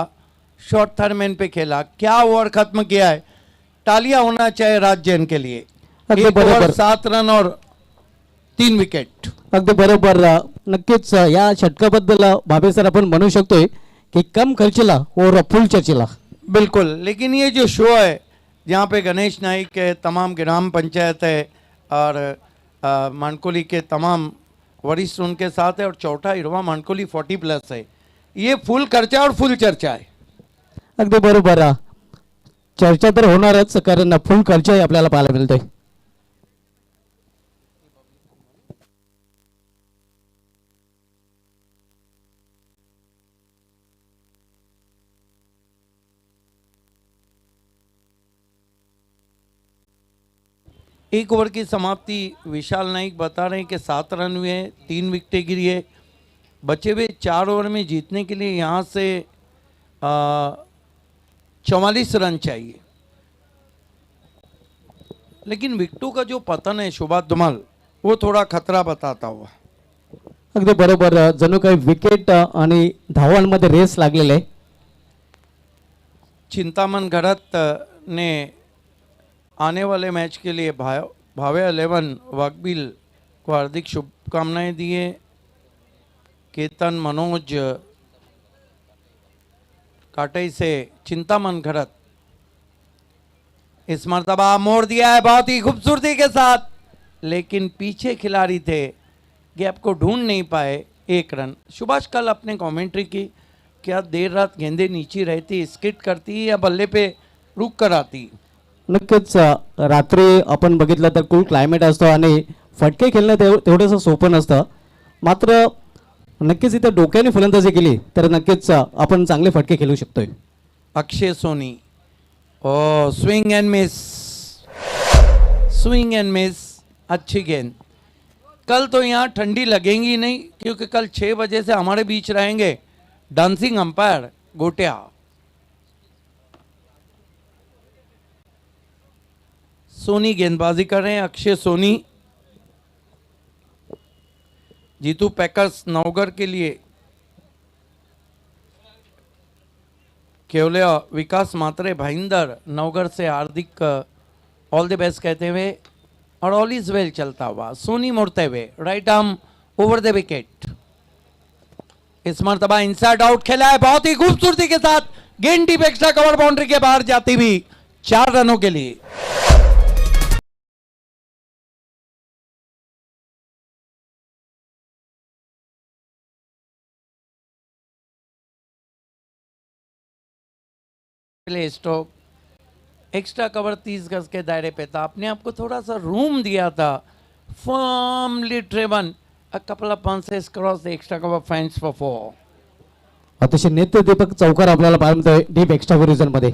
शॉर्ट थर्ड पे खेला. क्या ओवर खत्म किया है, तालियां होना चाहिए राज जैन के लिए. अगदी 1 बरोबर. ओवर 7 रन और 3 विकेट. अगदी बरोबर. नक्कीच या षटकाबद्दल भावे सर आपण म्हणू शकतोय की कम खर्चीला और फुल चर्चेला. बिल्कुल, लेकिन ये जो शो है जहाँ पे गणेश नाइक है, तमाम ग्राम पंचायत है और मानकोली के तमाम वरिष्ठ उनके साथ है, और चौथा इरवा मानकोली 40+ है, ये फुल खर्चा और फुल चर्चा है. अगदी बरोबर. चर्चा तर होणारच, कारण फुल खर्चही आपल्याला पाहायला मिळतोय. एक ओवर की समाप्ति, विशाल नाइक बता रहे हैं कि 7 रन हुए हैं, 3 विकेटें गिरी है. बचे हुए 4 ओवर में जीतने के लिए यहाँ से 44 रन चाहिए. लेकिन विकेटों का जो पतन है शुभा धुमाल, वो थोड़ा खतरा बताता हुआ. अगदी बरोबर. जणू काही विकेट आणि धावांमध्ये रेस लागलेले आहे. चिंतामन घरत ने आने वाले मैच के लिए भावे 11 वाकबिल को हार्दिक शुभकामनाएं दिए। केतन मनोज काटई से चिंतामन घरत इस मर्तबा मोड़ दिया है बहुत ही खूबसूरती के साथ, लेकिन पीछे खिलाड़ी थे, गैप को ढूंढ नहीं पाए। 1 रन। सुभाष कल अपने कमेंट्री की, क्या देर रात गेंदे नीचे रहती, स्किट करती या बल्ले पे रुक कर आती? नक्कीच रात्री आपण बघितलं तर कूल क्लायमेट असतं आणि फटके खेळणं तेवढंसं सोपं नसतं. मात्र नक्कीच इथे डोक्याने फलंदाजी केली तर नक्कीच आपण चांगले फटके खेळू शकतोय. Akshay Soni, oh swing and miss, swing and miss, अच्छी गेंद। कल तो यहाँ ठंडी लगेंगी नहीं, क्योंकि कल 6 बजे से हमारे बीच रहेंगे डांसिंग अंपायर गोटिया। सोनी गेंदबाजी कर रहे हैं, अक्षय सोनी। जीतू पैकर्स नवगढ़ के लिए केवल विकास मात्रे भाईंदर नवगढ़ से हार्दिक ऑल द बेस्ट कहते हुए और ऑल इज वेल चलता हुआ सोनी मुड़ते हुए right arm over the wicket. इस मरतबा इनसाइड आउट खेला है बहुत ही खूबसूरती के साथ, गेंद डीप एक्स्ट्रा कवर बाउंड्री के बाहर जाती हुई 4 रनों के लिए। प्ले स्ट्रोक एक्स्ट्रा कवर 30 गज के दायरे पे था, अपने आप को थोड़ा सा रूम दिया था, firmly driven a couple of paces cross the extra cover fence for 4। अतिशय नेत्र दीपक चौकार आपल्याला पाहायला मिळतोय डीप एक्स्ट्रा ओरिजन मध्ये.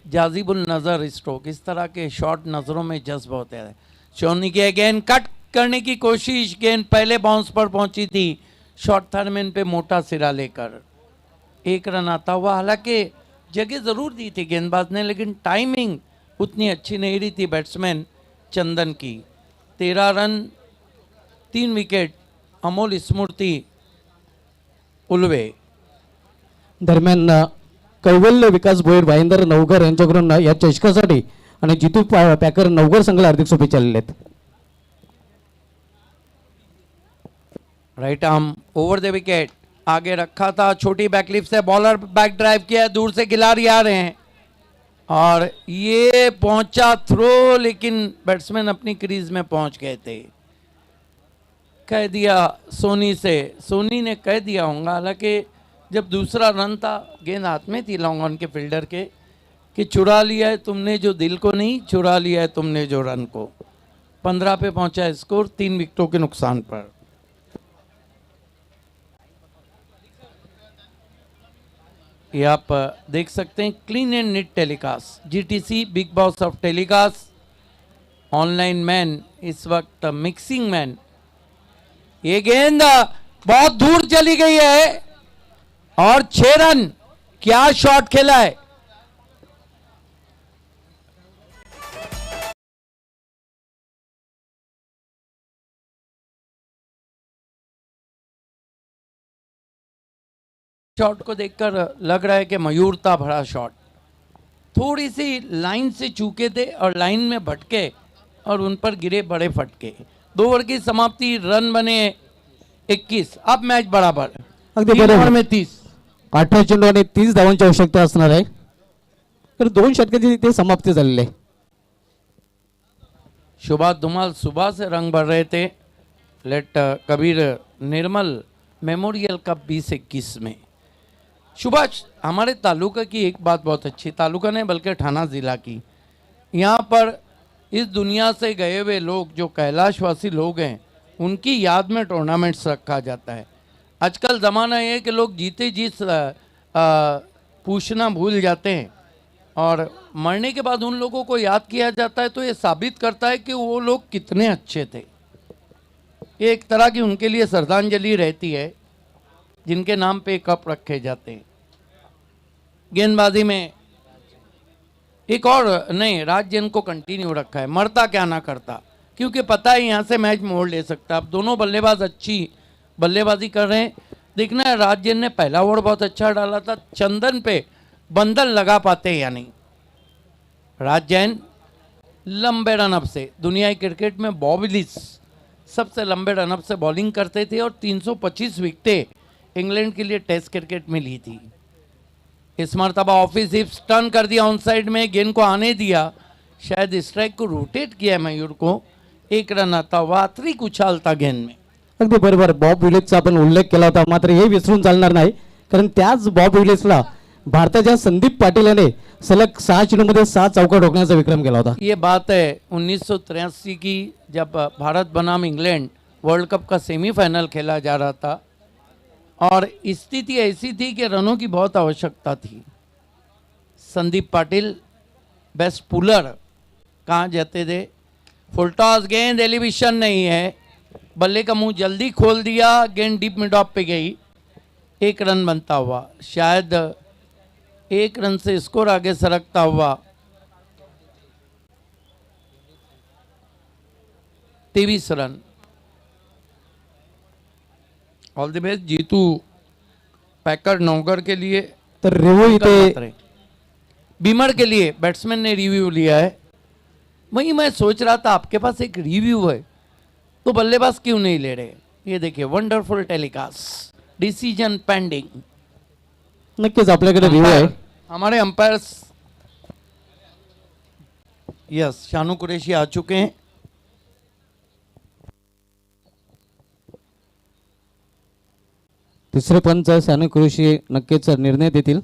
जाजिबुल नजर स्ट्रोक, इस तरह के शॉट नजरों में जज्ब होते हैं। शोनी की गेंद कट करने की कोशिश, गेंद पहले बाउंस पर पहुंची थी, शॉर्ट थर्मैन पे मोटा सिरा लेकर 1 रन आता हुआ। हालांकि जगह ज़रूर दी थी गेंदबाज ने, लेकिन टाइमिंग उतनी अच्छी नहीं रही थी बैट्समैन चंदन की। 13 रन 3 विकेट अमोल स्मृति उल्वे। दरम्यान कैवल्य विकास भोईर भाईंदर नवघर यांच्याकडून या चषकासाठी आणि जितू पॅकर नवघर संघाला हार्दिक शुभेच्छा आलेल्या आहेत. Right arm over the wicket आगे रखा था, छोटी बैकलिप से बॉलर बैक ड्राइव किया, दूर से खिलाड़ी आ रहे हैं और ये पहुंचा थ्रो, लेकिन बैट्समैन अपनी क्रीज में पहुंच गए थे। कह दिया सोनी से, सोनी ने कह दिया होगा, हालांकि जब दूसरा रन था गेंद हाथ में थी लॉन्ग ऑन के फील्डर के, कि चुरा लिया है तुमने जो दिल को नहीं, चुरा लिया है तुमने जो रन को। 15 पे पहुंचा स्कोर 3 विकेटों के नुकसान पर। ये आप देख सकते हैं clean and neat telecast, GTC big boss of telecast online man इस वक्त मिक्सिंग मैन। ये गेंद बहुत दूर चली गई है और 6 रन, क्या शॉट खेला है। शॉट को देखकर लग रहा है कि मयूरता भरा शॉट, थोड़ी सी लाइन से चूके थे और लाइन में भटके और उन पर गिरे बड़े फटके। 2 ओवर की समाप्ति, रन बने 21, अब मैच बराबर। अगदी 3 बरोबर. ओवर में 30। 18 चेंडू आणि 30 धावांची आवश्यकता असणार आहे, तर 2 षटकाची ते समाप्ती झालेली आहे. सुभाष धुमाल सुबह से रंग भर रहे थे लेट कबीर निर्मल मेमोरियल कप 2021 में। सुभाष, हमारे तालुका की एक बात बहुत अच्छी, तालुका ने बल्कि ठाना ज़िला की, यहाँ पर इस दुनिया से गए हुए लोग जो कैलाशवासी लोग हैं उनकी याद में टूर्नामेंट्स रखा जाता है। आजकल ज़माना ये है कि लोग जीते जी पूछना भूल जाते हैं और मरने के बाद उन लोगों को याद किया जाता है, तो ये साबित करता है कि वो लोग कितने अच्छे थे। ये एक तरह की उनके लिए श्रद्धांजलि रहती है जिनके नाम पे कप रखे जाते हैं। गेंदबाजी में एक और नहीं, राज्य को कंटिन्यू रखा है, मरता क्या ना करता, क्योंकि पता है यहाँ से मैच मोड़ ले सकता है। अब दोनों बल्लेबाज अच्छी बल्लेबाजी कर रहे हैं। देखना है, राज्य ने पहला ओवर बहुत अच्छा डाला था, चंदन पे बंधन लगा पाते या नहीं। राज जैन लंबे रनअप से, दुनिया की क्रिकेट में बॉब विलिस सबसे लंबे रनअप से बॉलिंग करते थे और 325 विकेटें इंग्लैंड के लिए टेस्ट क्रिकेट में ली थी। इस मरतबा ऑफिस हिप्स टर्न कर दिया ऑन साइड में, गेंद को आने दिया, शायद स्ट्राइक को रोटेट किया मयूर को, एक रन आता हुआ, अतिरिक्त उछालता गेंद में। अगदी बरोबर, बॉब विलिसचा आपण उल्लेख केला होता, मात्र हे विसरून चालणार नाही, कारण त्याच बॉब विलिसला भारताच्या संदीप पाटील याने सलग 6 चेंडूमध्ये 6 चौका ठोकण्याचा विक्रम केला होता। ये बात है 1983 की, जब भारत बनाम इंग्लैंड वर्ल्ड कप का सेमीफाइनल खेला जा रहा था और स्थिति ऐसी थी कि रनों की बहुत आवश्यकता थी। संदीप पाटिल बेस्ट पुलर कहाँ जाते थे, फुल टॉस गेंद, एलिवेशन नहीं है, बल्ले का मुंह जल्दी खोल दिया, गेंद डीप मिड ऑफ पे गई, एक रन बनता हुआ, शायद एक रन से स्कोर आगे सरकता हुआ 23 run. All the best Jitu Paikar Naugar के लिए। तर रिव्ह्यू इथे बीमर के लिए बैट्समैन ने रिव्यू लिया है। वही मैं सोच रहा था आपके पास एक रिव्यू है तो बल्लेबाज क्यों नहीं ले रहे। ये देखिए वंडरफुल टेलीकास्ट, डिसीजन पेंडिंग। नक्कीच आपल्याकडे रिव्ह्यू आहे। हमारे अंपायर्स यस शानू कुरैशी आ चुके हैं। तिसरे पंच सानू कुरैशी नक्कीच निर्णय देतील।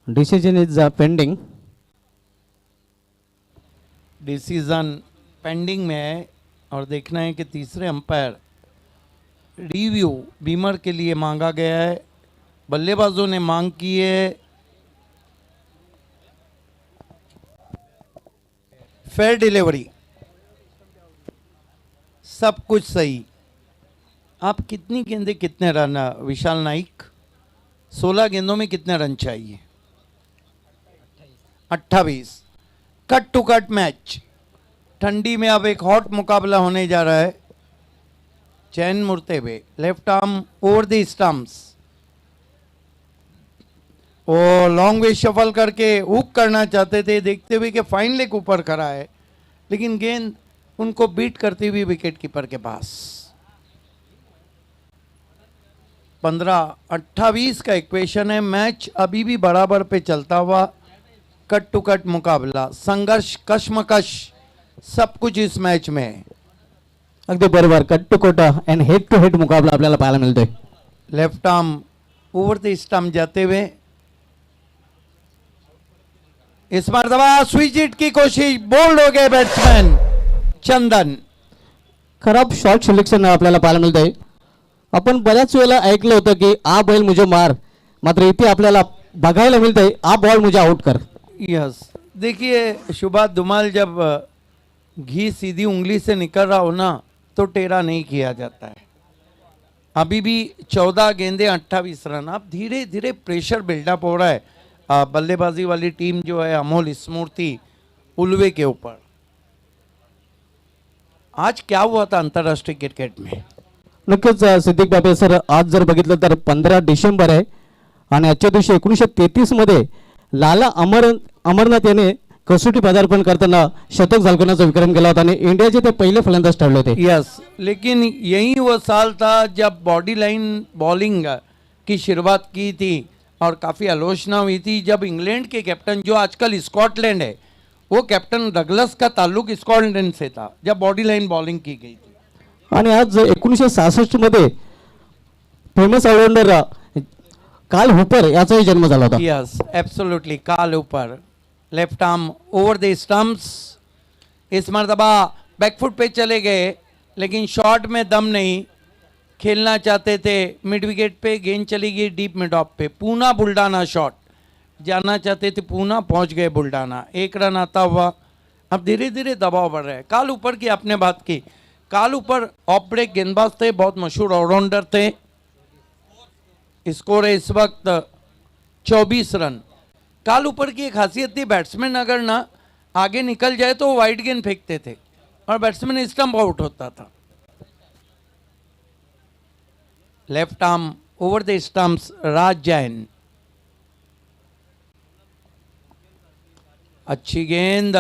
Decision is pending. Decision pending में है और देखना है कि तीसरे अंपायर रिव्यू बीमर के लिए मांगा गया है। बल्लेबाजों ने मांग की है। फेयर डिलीवरी, सब कुछ सही। आप कितनी गेंदें कितने रन, विशाल नाइक 16 गेंदों में कितने रन चाहिए? 28। Cut to cut match. ठंडी में अब एक हॉट मुकाबला होने जा रहा है। चैन मुड़ते हुए, left arm over the stumps, वो लॉन्ग वे शफल करके हुक करना चाहते थे, देखते हुए कि फाइन लेग ऊपर खड़ा है, लेकिन गेंद उनको बीट करती हुई विकेट कीपर के पास। 15-28 का इक्वेशन है। मैच अभी भी बराबर पे चलता हुआ, कट टू कट मुकाबला, संघर्ष, कश्मकश, सब कुछ इस मैच में है। अगदी बरोबर, cut to cut and head to head मुकाबला आपल्याला पाहायला मिळतोय। Left arm over the stump जाते हुए, इस मरतबा स्विच हिट की कोशिश, बोल्ड हो गए बैट्समैन चंदन। खराब शॉट सिलेक्शन आपल्याला पाहायला मिळतंय। आपण बऱ्याच वेळेला ऐकलं होतं की आ बैल मुझे मार, मात्र इथे आपल्याला बघायला मिळतंय आ बॉल मुझे आउट कर। यस, देखिए शुभा धुमाल, जब घी सीधी उंगली से निकल रहा हो ना तो टेढ़ा नहीं किया जाता है। अभी भी 14 गेंदें 28 रन। अब धीरे धीरे प्रेशर बिल्डअप हो रहा है बल्लेबाजी वाली टीम जो है अमोल स्मृति उल्वे के ऊपर। आज क्या हुआ था अंतर्राष्ट्रीय क्रिकेट में? नक्कीच सिद्दीक बाबे सर, आज जर बघितलं तर 15 डिसेंबर आहे आणि आजच्या दिवशी 1933 मध्ये लाला अमरनाथ याने कसोटी पदार्पण करताना शतक झळकवण्याचा विक्रम केला होता आणि इंडियाचे ते पहिले फलंदाज ठरले होते। यस, लेकिन यही वो साल था जब बॉडी लाइन बॉलिंग की शुरुआत की थी और काफ़ी आलोचना हुई थी, जब इंग्लैंड के कैप्टन, जो आजकल स्कॉटलैंड है, वो कैप्टन डगलस का ताल्लुक स्कॉटलैंड से था, जब बॉडी लाइन बॉलिंग की गई थी। आणि आज 1966 मध्ये फेमस ऑलराउंडर कार्ल हूपर याचाही जन्म झाला होता। Yes, absolutely, Carl Hooper. Left arm over the stumps, इस मरतबा बैकफुट पे चले गए, लेकिन शॉट में दम नहीं, खेलना चाहते थे मिड विकेट पे, गेंद चली गई deep mid of pay. Poona Buldhana shot, जाना चाहते थे पूना, पहुंच गए बुल्डाना, एक रन आता हुआ। अब धीरे धीरे दबाव बढ़ रहा है। कार्ल हूपर की आपने बात की, कार्ल हूपर ऑफ ब्रेक गेंदबाज थे, बहुत मशहूर ऑलराउंडर थे। स्कोर है इस वक्त 24 रन। कार्ल हूपर की एक खासियत थी, बैट्समैन अगर ना आगे निकल जाए तो वाइड गेंद फेंकते थे और बैट्समैन स्टंप आउट होता था। Left arm over the stumps, Raj Jain अच्छी गेंद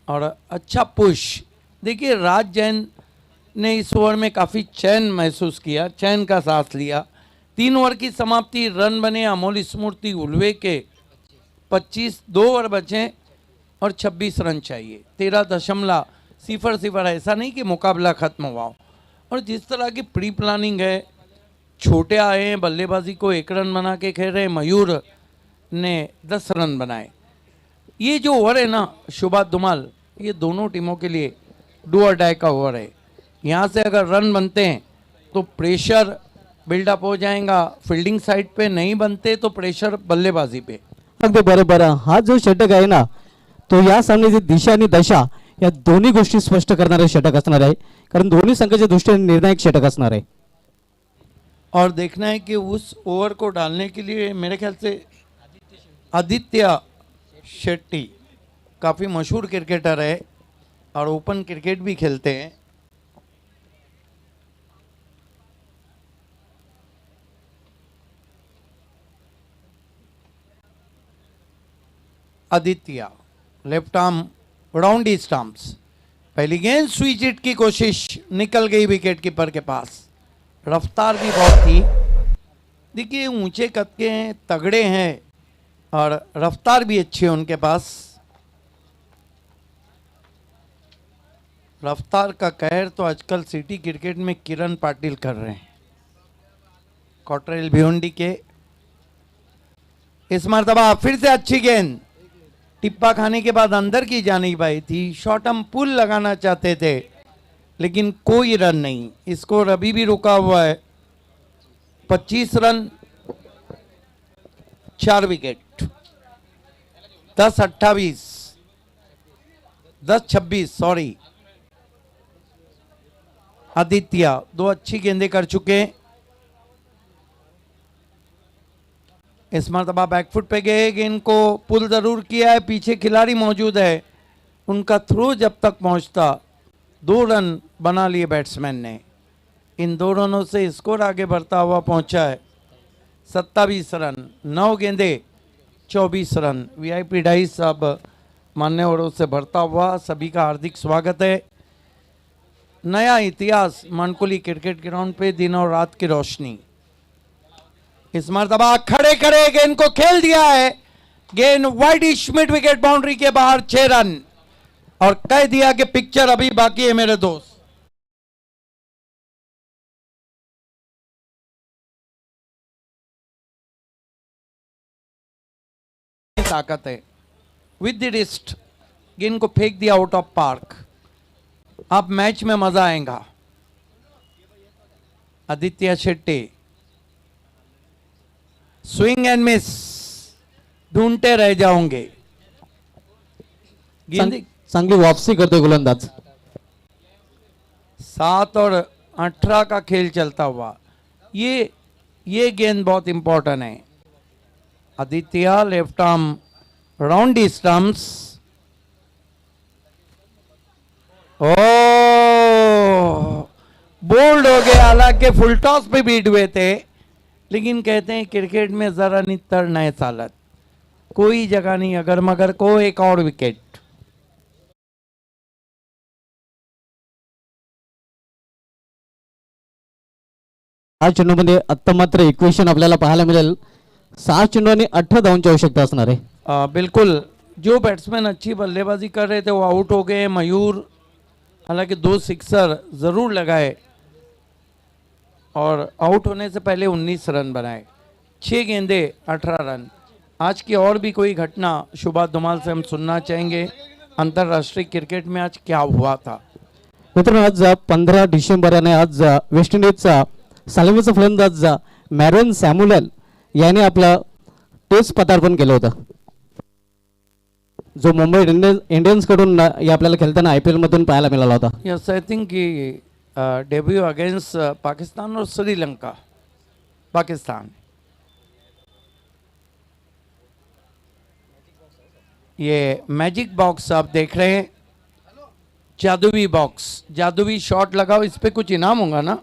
और अच्छा पुश। देखिए राज जैन ने इस ओवर में काफ़ी चैन महसूस किया, चैन का सांस लिया। 3 ओवर की समाप्ति, रन बने अमोल स्मृति उल्वे के 25, 2 ओवर बचे और 26 रन चाहिए। 13.00। ऐसा नहीं कि मुकाबला खत्म हुआ हो। और जिस तरह की प्री प्लानिंग है, छोटे आए हैं, बल्लेबाजी को 1 रन बना के खेल रहे। मयूर ने 10 रन बनाए। ये जो ओवर है ना शुभा धुमाल, ये दोनों टीमों के लिए डू और डाई का ओवर है। यहाँ से अगर रन बनते हैं तो प्रेशर बिल्डअप हो जाएगा फील्डिंग साइड पे, नहीं बनते तो प्रेशर बल्लेबाजी पे। अगदी बरोबर. हा जो षटक आहे ना, तो या सामन्याची दिशा आणि दशा या दोन्ही गोष्टी स्पष्ट करणारे षटक असणार आहे, कारण दोन्ही संघाच्या दृष्टीने निर्णायक षटक असणार आहे. और देखना है कि उस ओवर को डालने के लिए मेरे ख्याल से आदित्य शेट्टी काफ़ी मशहूर क्रिकेटर है और ओपन क्रिकेट भी खेलते हैं। Aditya left arm round the stumps. पहली गेंद स्विच हिट की कोशिश, निकल गई विकेट कीपर के पास। रफ्तार भी बहुत थी। देखिए ऊंचे कद के हैं, तगड़े हैं और रफ्तार भी अच्छी है उनके पास। रफ्तार का कहर तो आजकल सिटी क्रिकेट में किरण पाटिल कर रहे हैं, कॉटरेल भिवंडी के। इस मरतबा फिर से अच्छी गेंद, टिप्पा खाने के बाद अंदर की जा नहीं पाई थी। शॉर्ट हम पुल लगाना चाहते थे लेकिन कोई रन नहीं। स्कोर अभी भी रुका हुआ है। 25 रन 4 विकेट। 10-28 10-26 सॉरी। आदित्य 2 अच्छी गेंदें कर चुके हैं। इस मरतबा बैकफुट पे गए, गेंद को पुल जरूर किया है, पीछे खिलाड़ी मौजूद है, उनका थ्रो जब तक पहुंचता 2 रन बना लिए बैट्समैन ने। इन 2 रनों से स्कोर आगे बढ़ता हुआ पहुंचा है 27 रन। 9 गेंदे 24 रन। वीआईपी डाइस अब मान्यवरों से भरता हुआ। सभी का हार्दिक स्वागत है। नया इतिहास मनकुली क्रिकेट ग्राउंड पे, दिन और रात की रोशनी। इस मरतबा खड़े खड़े गेंद को खेल दिया है। गेंद वाइड मिड विकेट बाउंड्री के बाहर 6 रन। और कह दिया कि पिक्चर अभी बाकी है मेरे दोस्त। ताकत है। विद द रिस्ट गेंद को फेंक दिया आउट ऑफ पार्क। अब मैच में मजा आएगा। Aditya Shetty swing and miss, ढूंढते रह जाओगे। गेंद चांगली वापसी करते गोलंदाज. 7 और 18 का खेल चलता हुआ। ये गेंद बहुत इंपॉर्टेंट है। Aditya left arm round the stumps. Oh bowled हो गया। हालांकि फुल टॉस पे बीट हुए थे, लेकिन कहते हैं क्रिकेट में जरा नहीं तर नए सालत, कोई जगह नहीं अगर मगर को। एक और विकेट। हा चेंडूमध्ये आत्ता मात्र इक्वेशन आपल्याला पाहायला मिळेल. 6 चेंडू आणि 18 धावांची आवश्यकता असणार आहे. बिल्कुल जो बैट्समैन अच्छी बल्लेबाजी कर रहे थे वो आउट हो गए। मयूर हालांकि 2 सिक्सर जरूर लगाए और आउट होने से पहले 19 रन बनाए। 6 गेंदे 18 रन। आज की और भी कोई घटना शुभा धुमाल से हम सुनना चाहेंगे। अंतर्राष्ट्रीय क्रिकेट में आज क्या हुआ था? मित्रांनो, आज 15 डिसेंबर आणि आज वेस्ट इंडिजचा सलामीचा फलंदाज मॅरन सॅम्युएल याने आपलं टेस्ट पदार्पण केलं होतं, जो मुंबई इंडियन्स कडून आपल्याला खेळताना आयपीएल मधून पाहायला मिळाला होता. यस, आई थिंक कि डेब्यू अगेंस्ट पाकिस्तान और श्रीलंका। पाकिस्तान। ये मैजिक बॉक्स आप देख रहे हैं, जादुई बॉक्स, जादुई शॉट लगाओ, इस पे कुछ इनाम होगा ना?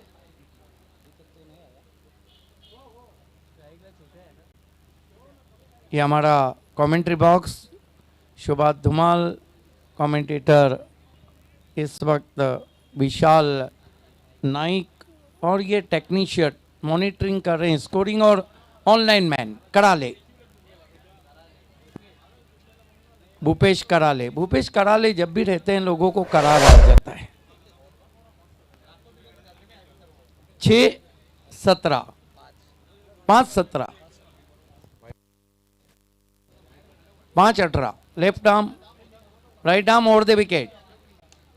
ये हमारा कमेंट्री बॉक्स, शुभात धुमाल कमेंटेटर, इस वक्त विशाल नाइक और ये टेक्नीशियन मॉनिटरिंग कर रहे हैं स्कोरिंग, और ऑनलाइन मैन कराले, भूपेश कराले। भूपेश कराले जब भी रहते हैं लोगों को करार आ जाता है। 6-17, 5-17, 5-18, left arm right arm over the wicket,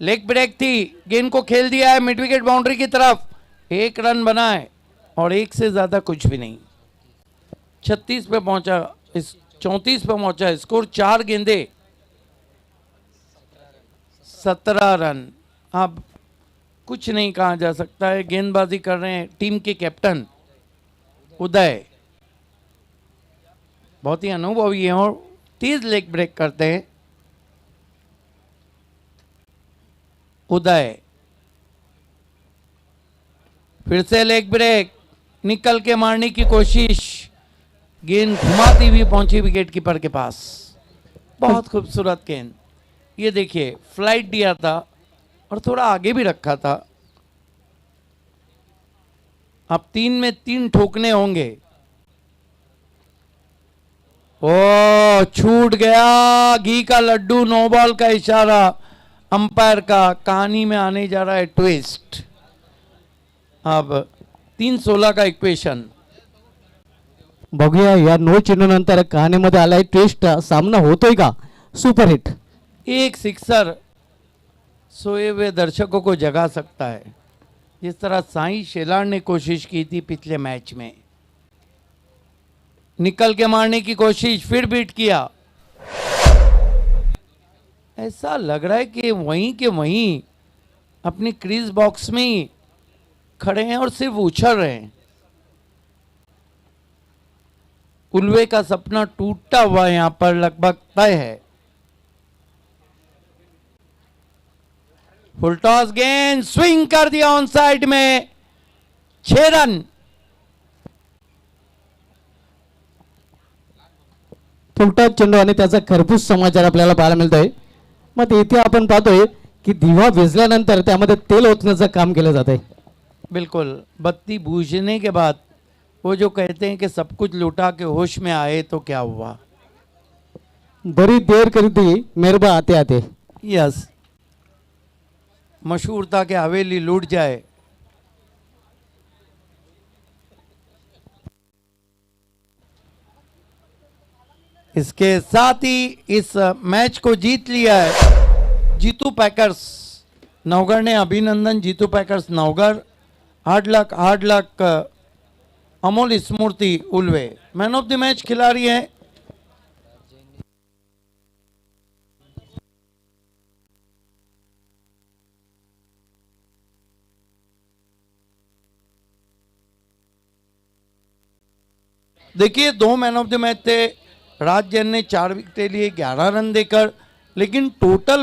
leg break थी, गेंद को खेल दिया है मिड विकेट बाउंड्री की तरफ, 1 रन बना है और 1 से ज्यादा कुछ भी नहीं। 36 पे पहुंचा, 34 पे पहुंचा, स्कोर 4 गेंदे 17 रन। अब कुछ नहीं कहा जा सकता है। गेंदबाजी कर रहे हैं टीम के कैप्टन उदय, बहुत ही अनुभवी हैं और तेज लेग ब्रेक करते हैं। उदय फिर से लेग ब्रेक, निकल के मारने की कोशिश, गेंद घुमाती हुई पहुंची विकेट कीपर के पास। बहुत खूबसूरत गेंद। ये देखिए फ्लाइट दिया था और थोड़ा आगे भी रखा था। अब 3 में 3 ठोकने होंगे। ओ छूट गया, घी का लड्डू, नो बॉल का इशारा अंपायर का। कहानी में आने जा रहा है ट्विस्ट। अब 3-16 का इक्वेशन। बघूया या नो चिन्ह नंतर कहाणीमध्ये आलाय ट्विस्ट, सामना होतोय का? सुपरहिट, एक सिक्सर सोए हुए दर्शकों को जगा सकता है, जिस तरह साई शेलार ने कोशिश की थी पिछले मैच में। निकल के मारने की कोशिश, फिर बीट किया। ऐसा लग रहा है कि वहीं के वहीं अपनी क्रीज बॉक्स में ही खड़े हैं और सिर्फ उछल रहे हैं। उल्वे का सपना टूटता हुआ यहां पर लगभग तय है। फुल टॉस गेंद, स्विंग कर दिया ऑन साइड में, 6 रन। फुलटॉस चेंडू आणि त्याचा खरपूस समाचार आपल्याला पाहायला मिळतोय। मग इथे आपण पाहतोय की दिवा विझल्यानंतर त्यामध्ये तेल ओतण्याचं काम केलं जात आहे। बिल्कुल, बत्ती बूझने के बाद वो जो कहते हैं कि सब कुछ लुटा के होश में आए तो क्या हुआ। बड़ी देर कर दी मेहरबा आते आते। यस, मशहूर था कि हवेली लूट जाए। इसके साथ ही इस मैच को जीत लिया है जीतू पैकर्स नवगढ़ ने। अभिनंदन Jitu Packers Navgarh. Hard luck Amol Smriti Ulwe. Man of the match खिलाड़ी है देखिए, 2 मैन ऑफ द मैच थे। राज जैन ने 4 विकेट लिए 11 रन देकर, लेकिन टोटल